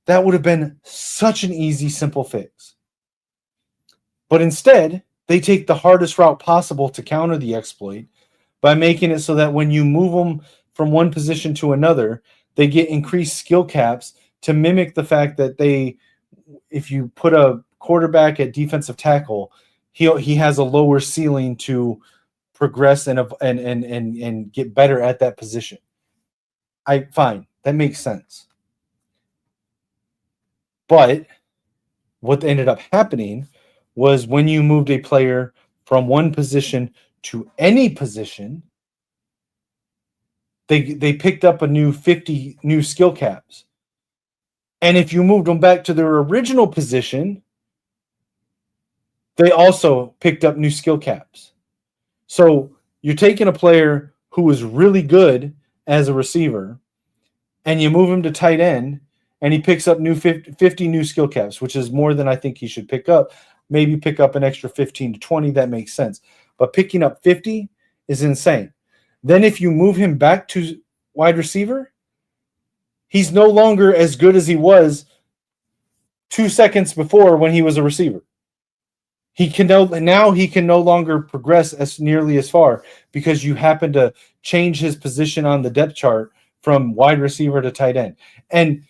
[SPEAKER 3] That would have been such an easy, simple fix. But instead, they take the hardest route possible to counter the exploit by making it so that when you move them from one position to another, they get increased skill caps to mimic the fact that if you put a quarterback at defensive tackle, he has a lower ceiling to progress and get better at that position. Fine, that makes sense. But what ended up happening was when you moved a player from one position to any position, they picked up a new 50 new skill caps. And if you moved them back to their original position, they also picked up new skill caps. So you're taking a player who was really good as a receiver, and you move him to tight end, and he picks up 50 new skill caps, which is more than I think he should pick up. Maybe pick up an extra 15 to 20. That makes sense. But picking up 50 is insane. Then if you move him back to wide receiver, he's no longer as good as he was 2 seconds before when he was a receiver. He can no longer progress as nearly as far because you happen to change his position on the depth chart from wide receiver to tight end. And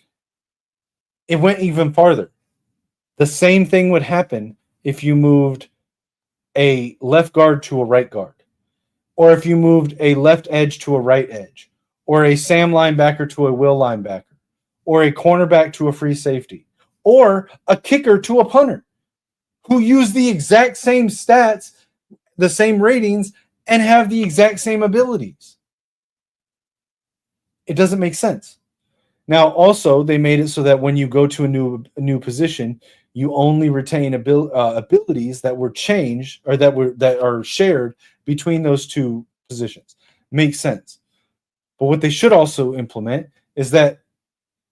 [SPEAKER 3] it went even farther. The same thing would happen if you moved a left guard to a right guard, or if you moved a left edge to a right edge, or a Sam linebacker to a Will linebacker, or a cornerback to a free safety, or a kicker to a punter, who use the exact same stats, the same ratings, and have the exact same abilities. It doesn't make sense. Now, also, they made it so that when you go to a new position, you only retain abilities that were changed or that are shared between those two positions. Makes sense. But what they should also implement is that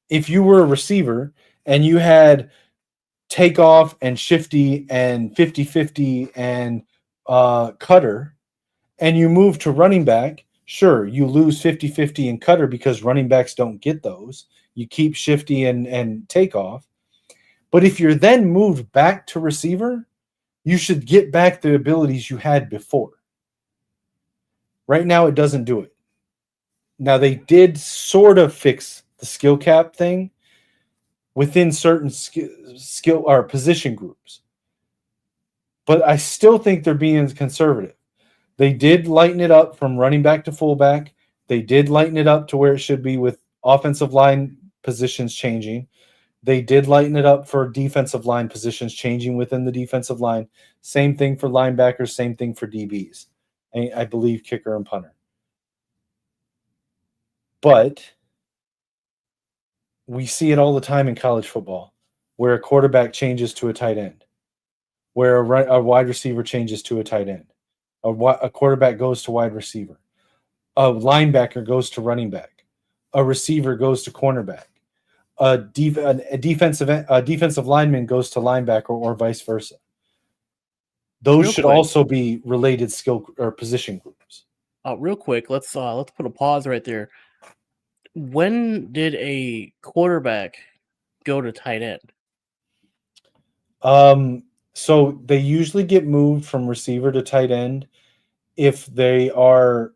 [SPEAKER 3] if you were a receiver and you had takeoff and shifty and 50-50 and cutter, and you move to running back, sure, you lose 50-50 and cutter because running backs don't get those. You keep shifty and takeoff. But if you're then moved back to receiver, you should get back the abilities you had before. Right now, it doesn't do it. Now, they did sort of fix the skill cap thing within certain skill or position groups. But I still think they're being conservative. They did lighten it up from running back to fullback. They did lighten it up to where it should be with offensive line positions changing. They did lighten it up for defensive line positions changing within the defensive line. Same thing for linebackers, same thing for DBs. I believe kicker and punter. But we see it all the time in college football where a quarterback changes to a tight end, where a wide receiver changes to a tight end. A quarterback goes to wide receiver. A linebacker goes to running back. A receiver goes to cornerback. A defensive lineman goes to linebacker, or vice versa. Those should also be related skill or position groups.
[SPEAKER 2] Real quick, let's put a pause right there. When did a quarterback go to tight end?
[SPEAKER 3] So they usually get moved from receiver to tight end if they are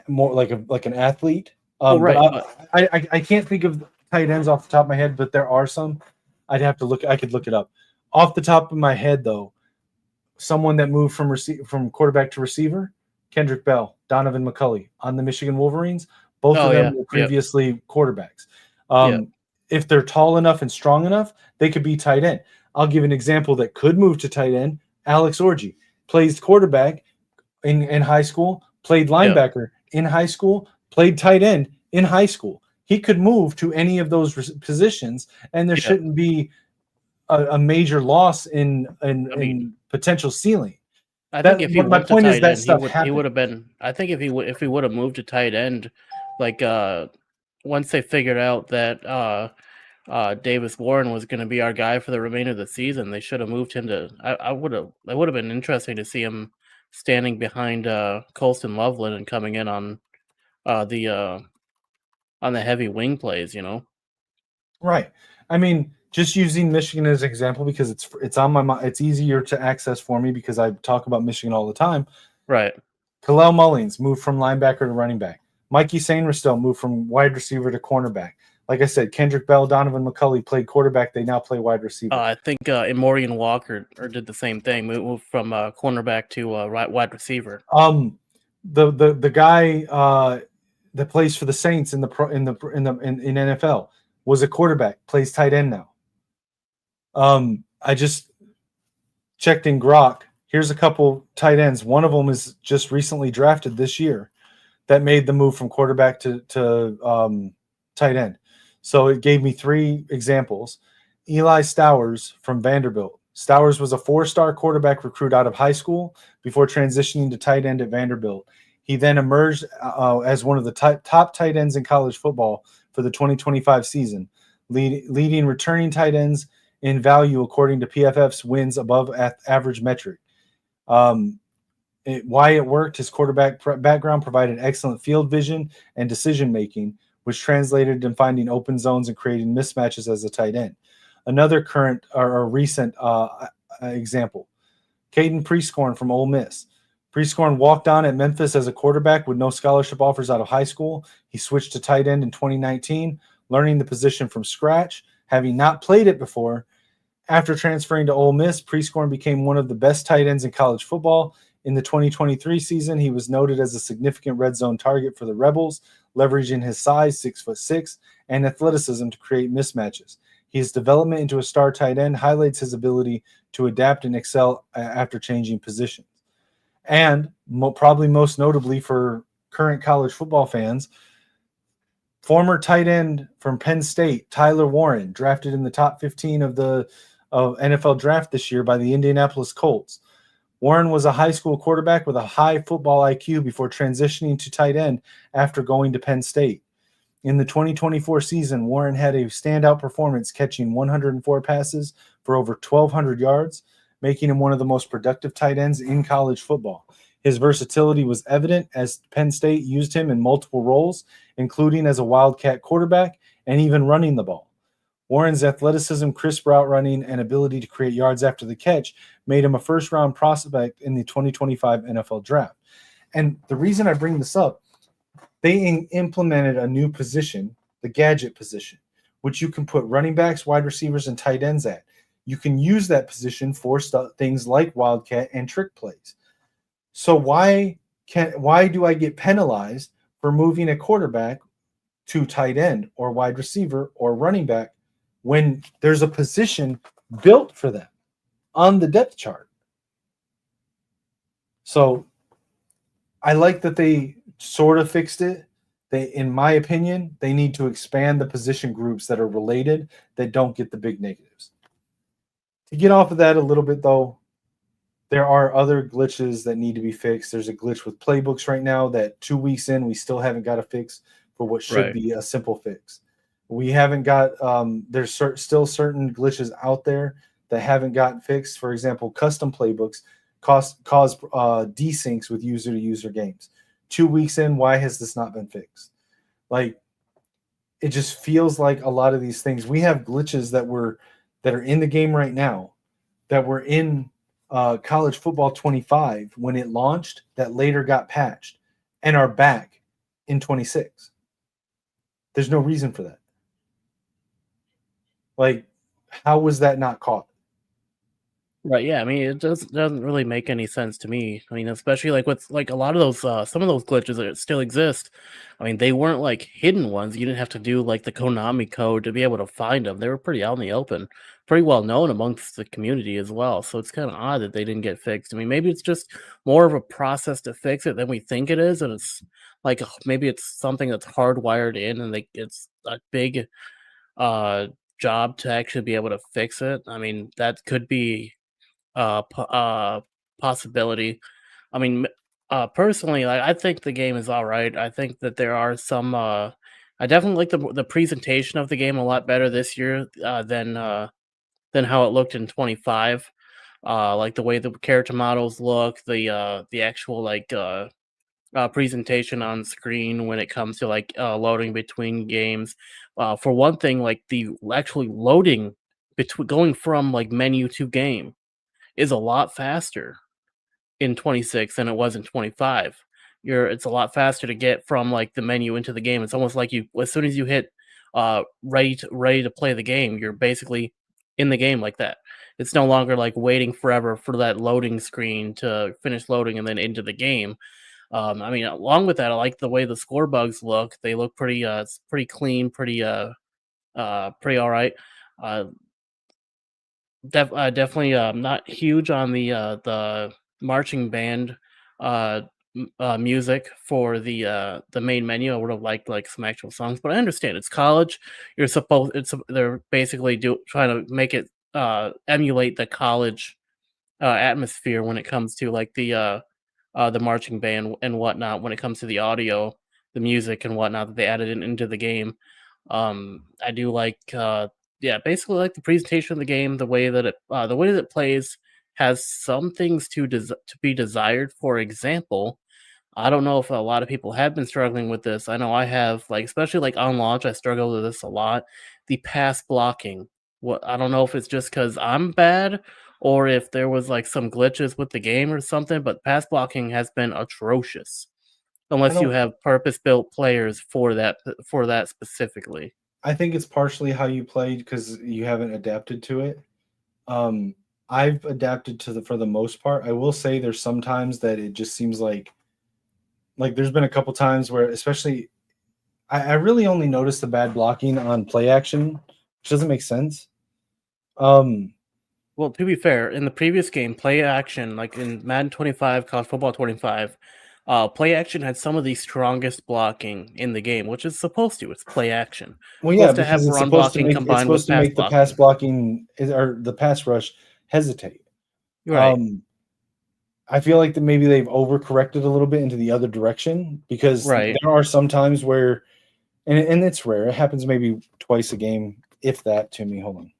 [SPEAKER 3] more like an athlete.
[SPEAKER 2] Right.
[SPEAKER 3] I can't think of tight ends off the top of my head, but there are some. I could look it up. Off the top of my head, though, someone that moved from quarterback to receiver, Kendrick Bell, Donovan McCulley on the Michigan Wolverines. Both of them were previously quarterbacks. If they're tall enough and strong enough, they could be tight end. I'll give an example that could move to tight end. Alex Orji plays quarterback in high school, played linebacker in high school, played tight end in high school. He could move to any of those positions, and there shouldn't be a major loss in potential ceiling.
[SPEAKER 2] I think if he went to tight end, he would have been. I think if he would have moved to tight end, like once they figured out that Davis Warren was going to be our guy for the remainder of the season. They should have moved him to. It would have been interesting to see him standing behind Colston Loveland and coming in on the heavy wing plays.
[SPEAKER 3] Right. I mean, just using Michigan as an example because it's on my mind. It's easier to access for me because I talk about Michigan all the time.
[SPEAKER 2] Right.
[SPEAKER 3] Kalel Mullings moved from linebacker to running back. Mikey Sainristel moved from wide receiver to cornerback. Like I said, Kendrick Bell, Donovan McCulley played quarterback. They now play wide receiver.
[SPEAKER 2] I think Emorian Walker did the same thing. Moved from cornerback to wide receiver.
[SPEAKER 3] The guy that plays for the Saints in NFL was a quarterback. Plays tight end now. I just checked in Grok. Here's a couple tight ends. One of them is just recently drafted this year that made the move from quarterback to tight end. So it gave me 3 examples. Eli Stowers from Vanderbilt. Stowers was a 4-star quarterback recruit out of high school before transitioning to tight end at Vanderbilt. He then emerged as one of the top tight ends in college football for the 2025 season, leading returning tight ends in value according to PFF's wins above average metric. Why it worked, his quarterback background provided excellent field vision and decision-making, which translated in finding open zones and creating mismatches as a tight end. Another current or recent example, Caden Prescorn from Ole Miss. Prescorn walked on at Memphis as a quarterback with no scholarship offers out of high school. He switched to tight end in 2019, learning the position from scratch, having not played it before. After transferring to Ole Miss, Prescorn became one of the best tight ends in college football. In the 2023 season, he was noted as a significant red zone target for the Rebels, leveraging his size, 6'6", and athleticism to create mismatches. His development into a star tight end highlights his ability to adapt and excel after changing positions. And probably most notably for current college football fans, former tight end from Penn State, Tyler Warren, drafted in the top 15 of the NFL draft this year by the Indianapolis Colts. Warren was a high school quarterback with a high football IQ before transitioning to tight end after going to Penn State. In the 2024 season, Warren had a standout performance, catching 104 passes for over 1,200 yards, making him one of the most productive tight ends in college football. His versatility was evident as Penn State used him in multiple roles, including as a wildcat quarterback and even running the ball. Warren's athleticism, crisp route running, and ability to create yards after the catch made him a first-round prospect in the 2025 NFL Draft. And the reason I bring this up, they implemented a new position, the gadget position, which you can put running backs, wide receivers, and tight ends at. You can use that position for things like wildcat and trick plays. So why do I get penalized for moving a quarterback to tight end or wide receiver or running back when there's a position built for them on the depth chart? So I like that they sort of fixed it. In my opinion, they need to expand the position groups that are related that don't get the big negatives. To get off of that a little bit, though, there are other glitches that need to be fixed. There's a glitch with playbooks right now that 2 weeks in, we still haven't got a fix for what should be a simple fix. We haven't got there's still certain glitches out there that haven't gotten fixed. For example, custom playbooks cause desyncs with user-to-user games. 2 weeks in, why has this not been fixed? Like, it just feels like a lot of these things. We have glitches that are in the game right now that were in College Football 25 when it launched that later got patched and are back in 26. There's no reason for that. Like, how was that not caught?
[SPEAKER 2] Right, yeah, I mean, it doesn't really make any sense to me. I mean, especially like with like a lot of those some of those glitches that still exist. I mean, they weren't like hidden ones. You didn't have to do like the Konami code to be able to find them. They were pretty out in the open, pretty well known amongst the community as well. So it's kind of odd that they didn't get fixed. I mean, maybe it's just more of a process to fix it than we think it is, and it's like maybe it's something that's hardwired in, and it's a big job to actually be able to fix it. I mean, that could be possibility. I mean, personally, like I think the game is all right. I think that there are some. I I definitely like the presentation of the game a lot better this year than how it looked in 25. Like the way the character models look, the actual presentation on screen when it comes to loading between games. For one thing, like the actually loading between going from like menu to game is a lot faster in 26 than it was in 25. It's a lot faster to get from like the menu into the game. It's almost like you as soon as you hit ready to play the game, you're basically in the game like that. It's no longer like waiting forever for that loading screen to finish loading and then into the game. I mean, along with that, I like the way the score bugs look. They look it's pretty clean, pretty all right. Uh, definitely not huge on the marching band music for the main menu. I would have liked like some actual songs, but I understand it's college. They're basically trying to make it emulate the college atmosphere when it comes to like the marching band and whatnot. When it comes to the audio, the music and whatnot that they added into the game, I do like yeah, basically like the presentation of the game, the way that it plays has some things to be desired. For example, I don't know if a lot of people have been struggling with this. I know I have, like especially like on launch, I struggle with this a lot. The pass blocking. What I don't know if it's just because I'm bad or if there was like some glitches with the game or something, but pass blocking has been atrocious
[SPEAKER 3] I
[SPEAKER 2] unless you
[SPEAKER 3] don't.
[SPEAKER 2] have purpose-built players for that specifically.
[SPEAKER 3] I think it's partially how you played because you haven't adapted to it. Um, I've adapted to the for the most part. I will say there's sometimes that it just seems like there's been a couple times where, especially, I really only noticed the bad blocking on play action, which doesn't make sense.
[SPEAKER 2] Well, to be fair, in the previous game, play action, like in Madden 25, College Football 25, play action had some of the strongest blocking in the game, which is supposed to. It's play action.
[SPEAKER 3] Well, yeah,
[SPEAKER 2] Supposed to have
[SPEAKER 3] because
[SPEAKER 2] run blocking combined with pass
[SPEAKER 3] the pass
[SPEAKER 2] blocking.
[SPEAKER 3] blocking or the pass rush hesitate.
[SPEAKER 2] Right.
[SPEAKER 3] I feel like that maybe they've overcorrected a little bit into the other direction because
[SPEAKER 2] Right.
[SPEAKER 3] there are some times where, and it's rare. It happens maybe twice a game, if that. To me, hold on.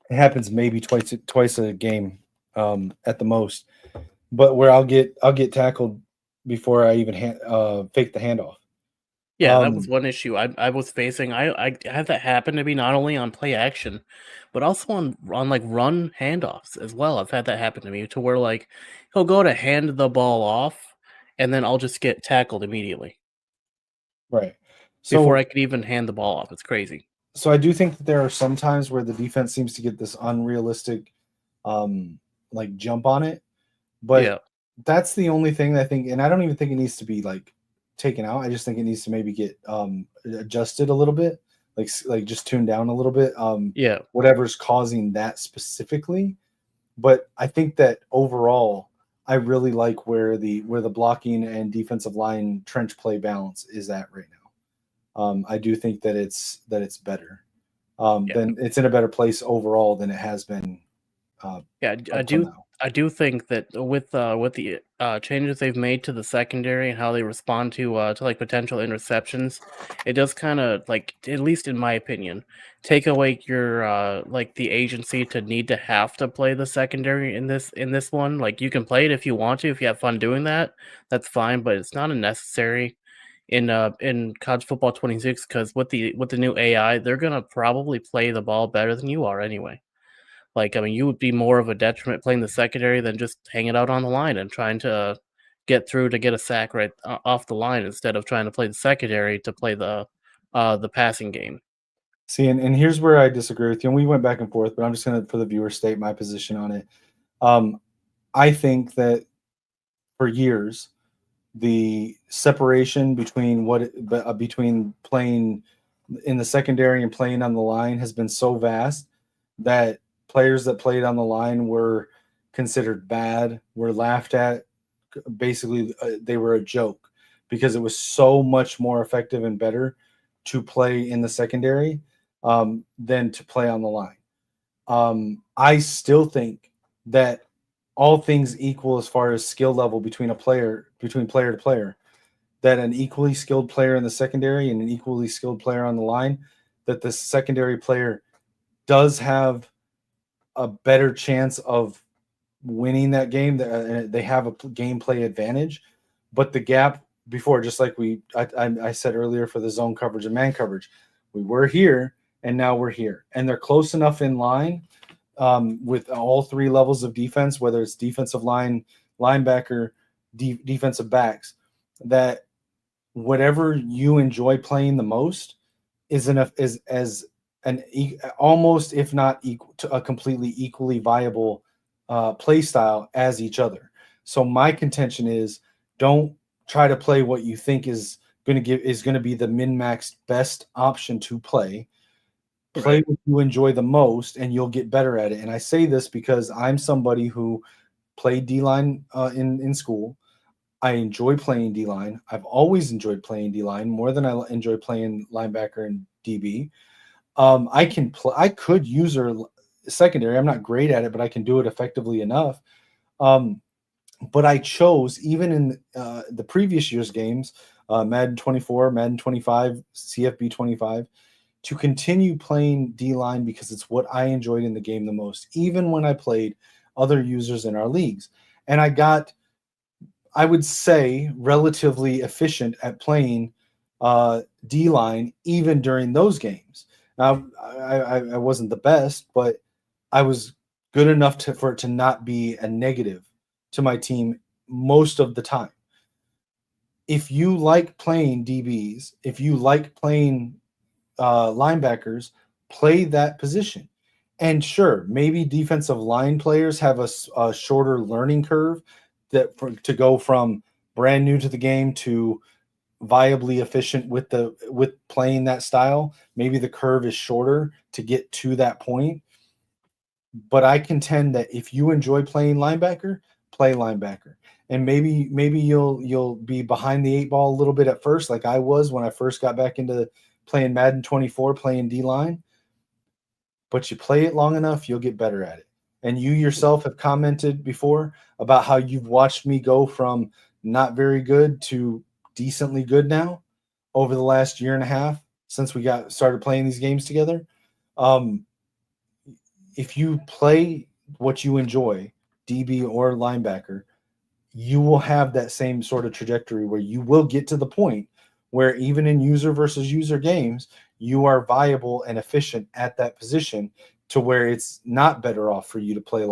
[SPEAKER 3] It happens maybe twice a game, at the most. But where I'll get tackled before I even fake the handoff.
[SPEAKER 2] Yeah, that was one issue I was facing. I had that happen to me not only on play action, but also on like run handoffs as well. I've had that happen to me to where like he'll go to hand the ball off, and then I'll just get tackled immediately
[SPEAKER 3] Right.
[SPEAKER 2] before
[SPEAKER 3] So
[SPEAKER 2] I could even hand the ball off. It's crazy.
[SPEAKER 3] so I do think that there are some times where the defense seems to get this unrealistic like jump on it, but
[SPEAKER 2] Yeah.
[SPEAKER 3] that's the only thing that I think, and I don't even think it needs to be like taken out. I just think it needs to maybe get adjusted a little bit, like just tuned down a little bit.
[SPEAKER 2] Yeah.
[SPEAKER 3] Whatever's causing that specifically. But I think that overall, I really like where the blocking and defensive line trench play balance is at right now. I do think that it's better.
[SPEAKER 2] Yeah.
[SPEAKER 3] Then it's in a better place overall than it has been.
[SPEAKER 2] Yeah,
[SPEAKER 3] Up till now.
[SPEAKER 2] I do think that with the changes they've made to the secondary and how they respond to like potential interceptions, it does kind of like, at least in my opinion, take away your like the agency to need to have to play the secondary in this one. Like you can play it if you want to, if you have fun doing that, that's fine, but it's not a necessary in college football 26 because with the new AI, they're gonna probably play the ball better than you are anyway. Like, I mean, you would be more of a detriment playing the secondary than just hanging out on the line and trying to get through to get a sack right off the line instead of trying to play the secondary to play the passing game.
[SPEAKER 3] See, and here's where I disagree with you. And we went back and forth, but I'm just going to, for the viewer, state my position on it. I think that for years, the separation between between playing in the secondary and playing on the line has been so vast that players that played on the line were considered bad, were laughed at. Basically, they were a joke because it was so much more effective and better to play in the secondary than to play on the line. I still think that all things equal as far as skill level between player to player, that an equally skilled player in the secondary and an equally skilled player on the line, that the secondary player does have a better chance of winning that game. They have a gameplay advantage, but the gap before, just like I said earlier for the zone coverage and man coverage, we were here and now we're here, and they're close enough in line with all three levels of defense, whether it's defensive line, linebacker, defensive backs, that whatever you enjoy playing the most is as an almost, if not equal to a completely equally viable play style as each other. So my contention is, don't try to play what you think is going to be the min-max best option to play. Play
[SPEAKER 2] Right.
[SPEAKER 3] what you enjoy the most, and you'll get better at it. And I say this because I'm somebody who played D-line in school. I enjoy playing D-line. I've always enjoyed playing D-line more than I enjoy playing linebacker and DB. I could use her secondary. I'm not great at it, but I can do it effectively enough. But I chose, even in the previous year's games, Madden 24, Madden 25, CFB 25, to continue playing D-line because it's what I enjoyed in the game the most, even when I played other users in our leagues. And I got, I would say, relatively efficient at playing D-line even during those games. Now, I wasn't the best, but I was good enough for it to not be a negative to my team most of the time. If you like playing DBs, if you like playing linebackers, play that position. And sure, maybe defensive line players have a shorter learning curve to go from brand new to the game to viably efficient with playing that style. Maybe the curve is shorter to get to that point. But I contend that if you enjoy playing linebacker, play linebacker. And maybe you'll be behind the eight ball a little bit at first, like I was when I first got back into playing Madden 24, playing D-line. But you play it long enough, you'll get better at it. And you yourself have commented before about how you've watched me go from not very good to decently good now over the last year and a half since we started playing these games together. If you play what you enjoy, DB or linebacker, you will have that same sort of trajectory where you will get to the point where even in user versus user games, you are viable and efficient at that position to where it's not better off for you to play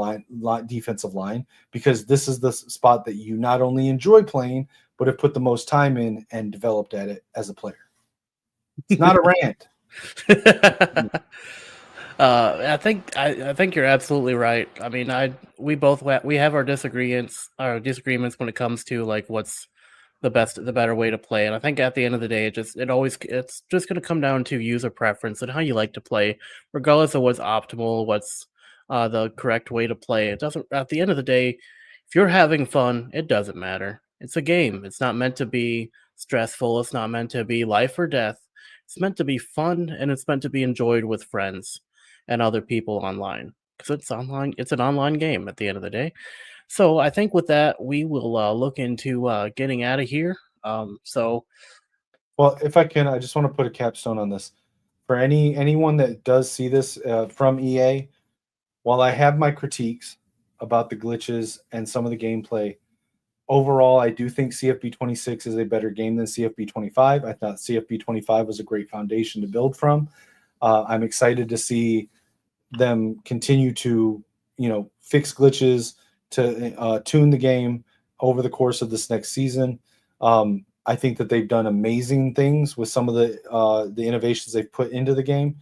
[SPEAKER 3] defensive line, because this is the spot that you not only enjoy playing, but have put the most time in and developed at it as a player. It's not a rant.
[SPEAKER 2] I think you're absolutely right. I mean, we have our disagreements when it comes to like what's the better way to play. And I think at the end of the day, it's just going to come down to user preference and how you like to play, regardless of what's optimal, what's the correct way to play. It doesn't. At the end of the day, if you're having fun, it doesn't matter. It's a game. It's not meant to be stressful. It's not meant to be life or death. It's meant to be fun, and it's meant to be enjoyed with friends and other people online, because it's online. It's an online game at the end of the day. So I think with that, we will look into getting out of here.
[SPEAKER 3] Well, if I can, I just want to put a capstone on this. For anyone that does see this from EA, while I have my critiques about the glitches and some of the gameplay, overall, I do think CFB 26 is a better game than CFB 25. I thought CFB 25 was a great foundation to build from. I'm excited to see them continue to, fix glitches, to tune the game over the course of this next season. I think that they've done amazing things with some of the innovations they've put into the game.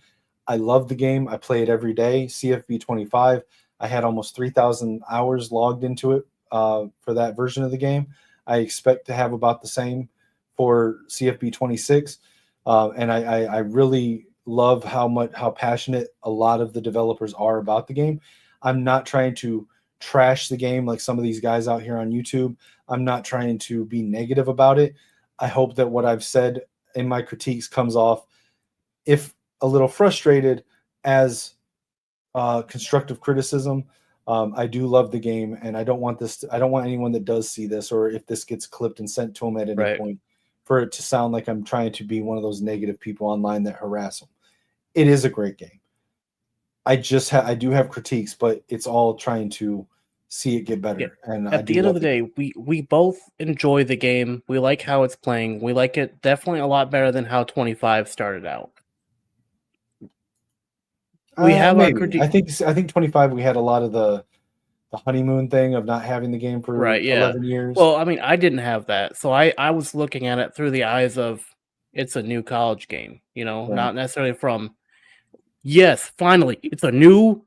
[SPEAKER 3] I love the game. I play it every day. CFB 25, I had almost 3,000 hours logged into it for that version of the game. I expect to have about the same for CFB 26. And I really love how passionate a lot of the developers are about the game. I'm not trying to trash the game like some of these guys out here on YouTube. I'm not trying to be negative about it. I hope that what I've said in my critiques comes off, if a little frustrated, as constructive criticism. I do love the game, and I don't want anyone that does see this, or if this gets clipped and sent to them at any point, for it to sound like I'm trying to be one of those negative people online that harass them. It is a great game. I do have critiques, but it's all trying to see it get better.
[SPEAKER 2] Yeah.
[SPEAKER 3] And
[SPEAKER 2] At the end of the day, we both enjoy the game. We like how it's playing. We like it definitely a lot better than how 25 started out. We have our critiques.
[SPEAKER 3] I think 25 we had a lot of the honeymoon thing of not having the game for 11 years.
[SPEAKER 2] Well, I mean, I didn't have that. So I was looking at it through the eyes of it's a new college game,
[SPEAKER 3] Right.
[SPEAKER 2] not necessarily from yes, finally, it's a new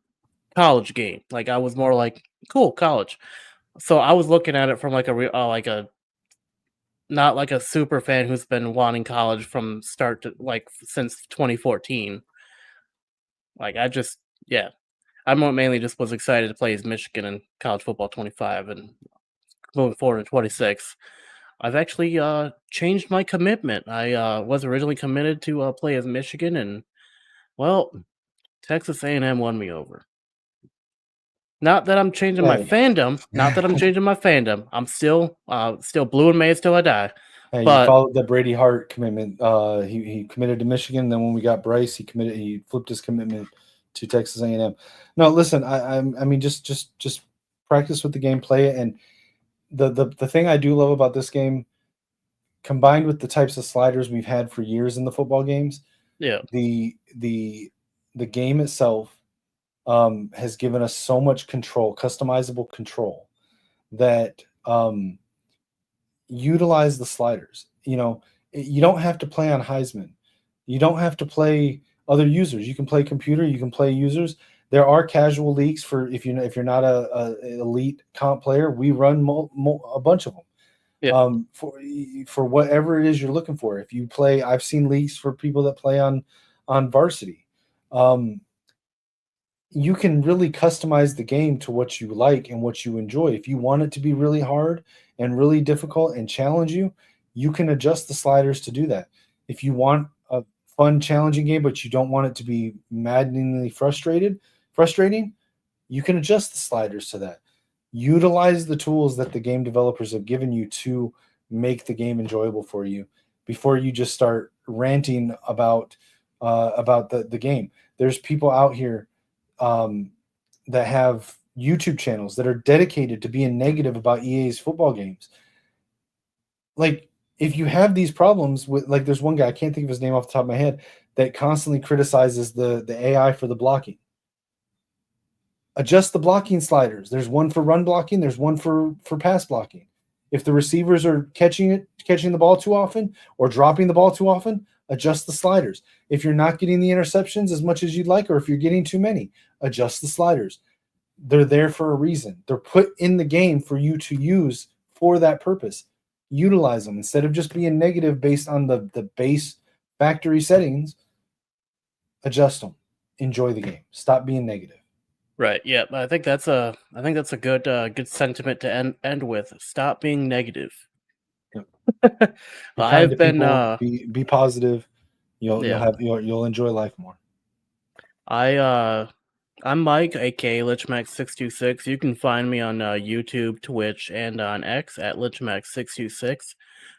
[SPEAKER 2] college game. Like I was more like, cool, college. So I was looking at it from like not like a super fan who's been wanting college from start to since 2014. Like I mainly just was excited to play as Michigan in college football 25 and moving forward to 26. I've actually changed my commitment. I was originally committed to play as Michigan, and well, Texas A&M won me over. Not that I'm changing my fandom. Not that I'm changing my fandom. I'm still blue and maize till I die.
[SPEAKER 3] Hey,
[SPEAKER 2] but
[SPEAKER 3] you followed the Brady Hart commitment. He committed to Michigan. Then when we got Bryce, he flipped his commitment to Texas A&M. No, listen, I mean, just practice with the game, play it, and the thing I do love about this game, combined with the types of sliders we've had for years in the football games, the game itself has given us so much control, customizable control, that utilize the sliders. You don't have to play on Heisman. You don't have to play other users. You can play computer. You can play users. There are casual leagues for if you're not a elite comp player. We run a bunch of them.
[SPEAKER 2] Yeah.
[SPEAKER 3] For whatever it is you're looking for. If you play, I've seen leagues for people that play on varsity. You can really customize the game to what you like and what you enjoy. If you want it to be really hard and really difficult and challenge you, you can adjust the sliders to do that. If you want a fun, challenging game, but you don't want it to be maddeningly frustrating, you can adjust the sliders to that. Utilize the tools that the game developers have given you to make the game enjoyable for you before you just start ranting about the game. There's people out here that have YouTube channels that are dedicated to being negative about EA's football games. Like, if you have these problems with, like, there's one guy, I can't think of his name off the top of my head, that constantly criticizes the AI for the blocking. Adjust the blocking sliders. There's one for run blocking. There's one for pass blocking. If the receivers are catching the ball too often or dropping the ball too often, adjust the sliders. If you're not getting the interceptions as much as you'd like, or if you're getting too many, adjust the sliders. They're there for a reason. They're put in the game for you to use for that purpose. Utilize them instead of just being negative based on the base factory settings. Adjust them. Enjoy the game. Stop being negative.
[SPEAKER 2] Right. Yeah. I think that's a good sentiment to end with. Stop being negative.
[SPEAKER 3] Yep.
[SPEAKER 2] I've been
[SPEAKER 3] be positive. You'll enjoy life more.
[SPEAKER 2] I'm Mike, aka Lichemax626. You can find me on YouTube, Twitch, and on X at Lichemax626.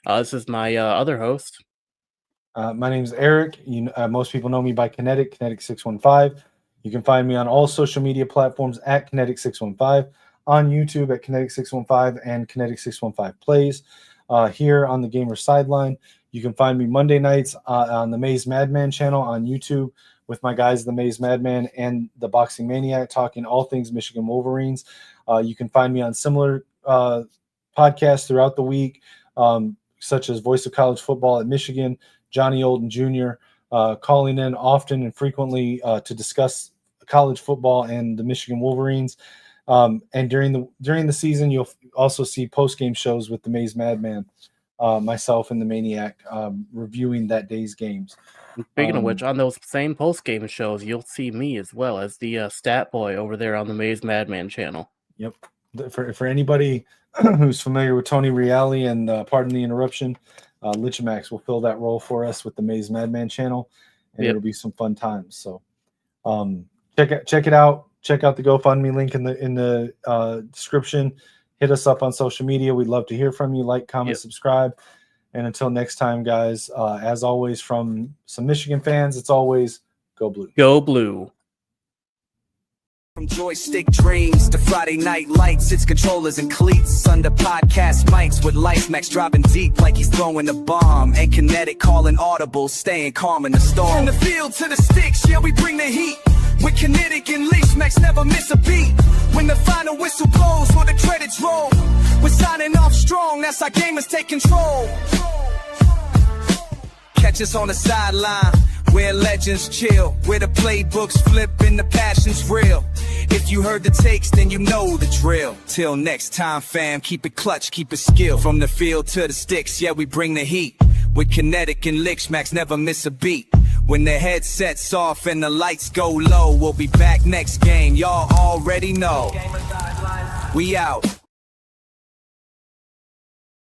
[SPEAKER 2] This is my other host.
[SPEAKER 3] My name's Eric. Most people know me by Kinetik615. You can find me on all social media platforms at Kinetik615, on YouTube at Kinetik615 and Kinetik615 Plays. Here on the Gamer Sideline, you can find me Monday nights on the Maze Madman channel on YouTube with my guys, the Maze Madman and the Boxing Maniac, talking all things Michigan Wolverines. You can find me on similar podcasts throughout the week, such as Voice of College Football at Michigan, Johnny Olden Jr., calling in often and frequently to discuss college football and the Michigan Wolverines. And during the season, you'll also see post-game shows with the Maze Madman, myself and the Maniac, reviewing that day's games.
[SPEAKER 2] Speaking of which, on those same post-game shows, you'll see me as well as the stat boy over there on the Maze Madman channel.
[SPEAKER 3] Yep. For anybody who's familiar with Tony Reale and Pardon the Interruption, Lichemax will fill that role for us with the Maze Madman channel, and it'll be some fun times. So check it out. Check out the GoFundMe link in the description. Hit us up on social media. We'd love to hear from you. Like, comment, subscribe. And until next time, guys, as always, from some Michigan fans, it's always go blue.
[SPEAKER 2] Go blue.
[SPEAKER 1] From joystick dreams to Friday night lights, it's controllers and cleats under podcast mics with Lichemax dropping deep like he's throwing a bomb, and Kinetik calling audible, staying calm in the storm. From the field to the sticks, yeah, we bring the heat. With Kinetik and Lichemax, never miss a beat. When the final whistle blows, for the credits roll, we're signing off strong. That's how gamers take control. Catch us on the sideline, where legends chill, where the playbooks flip and the passion's real. If you heard the takes, then you know the drill. Till next time, fam, keep it clutch, keep it skill. From the field to the sticks, yeah, we bring the heat. With Kinetik and Lichemax, never miss a beat. When the headset's off and the lights go low, we'll be back next game, y'all already know. We out.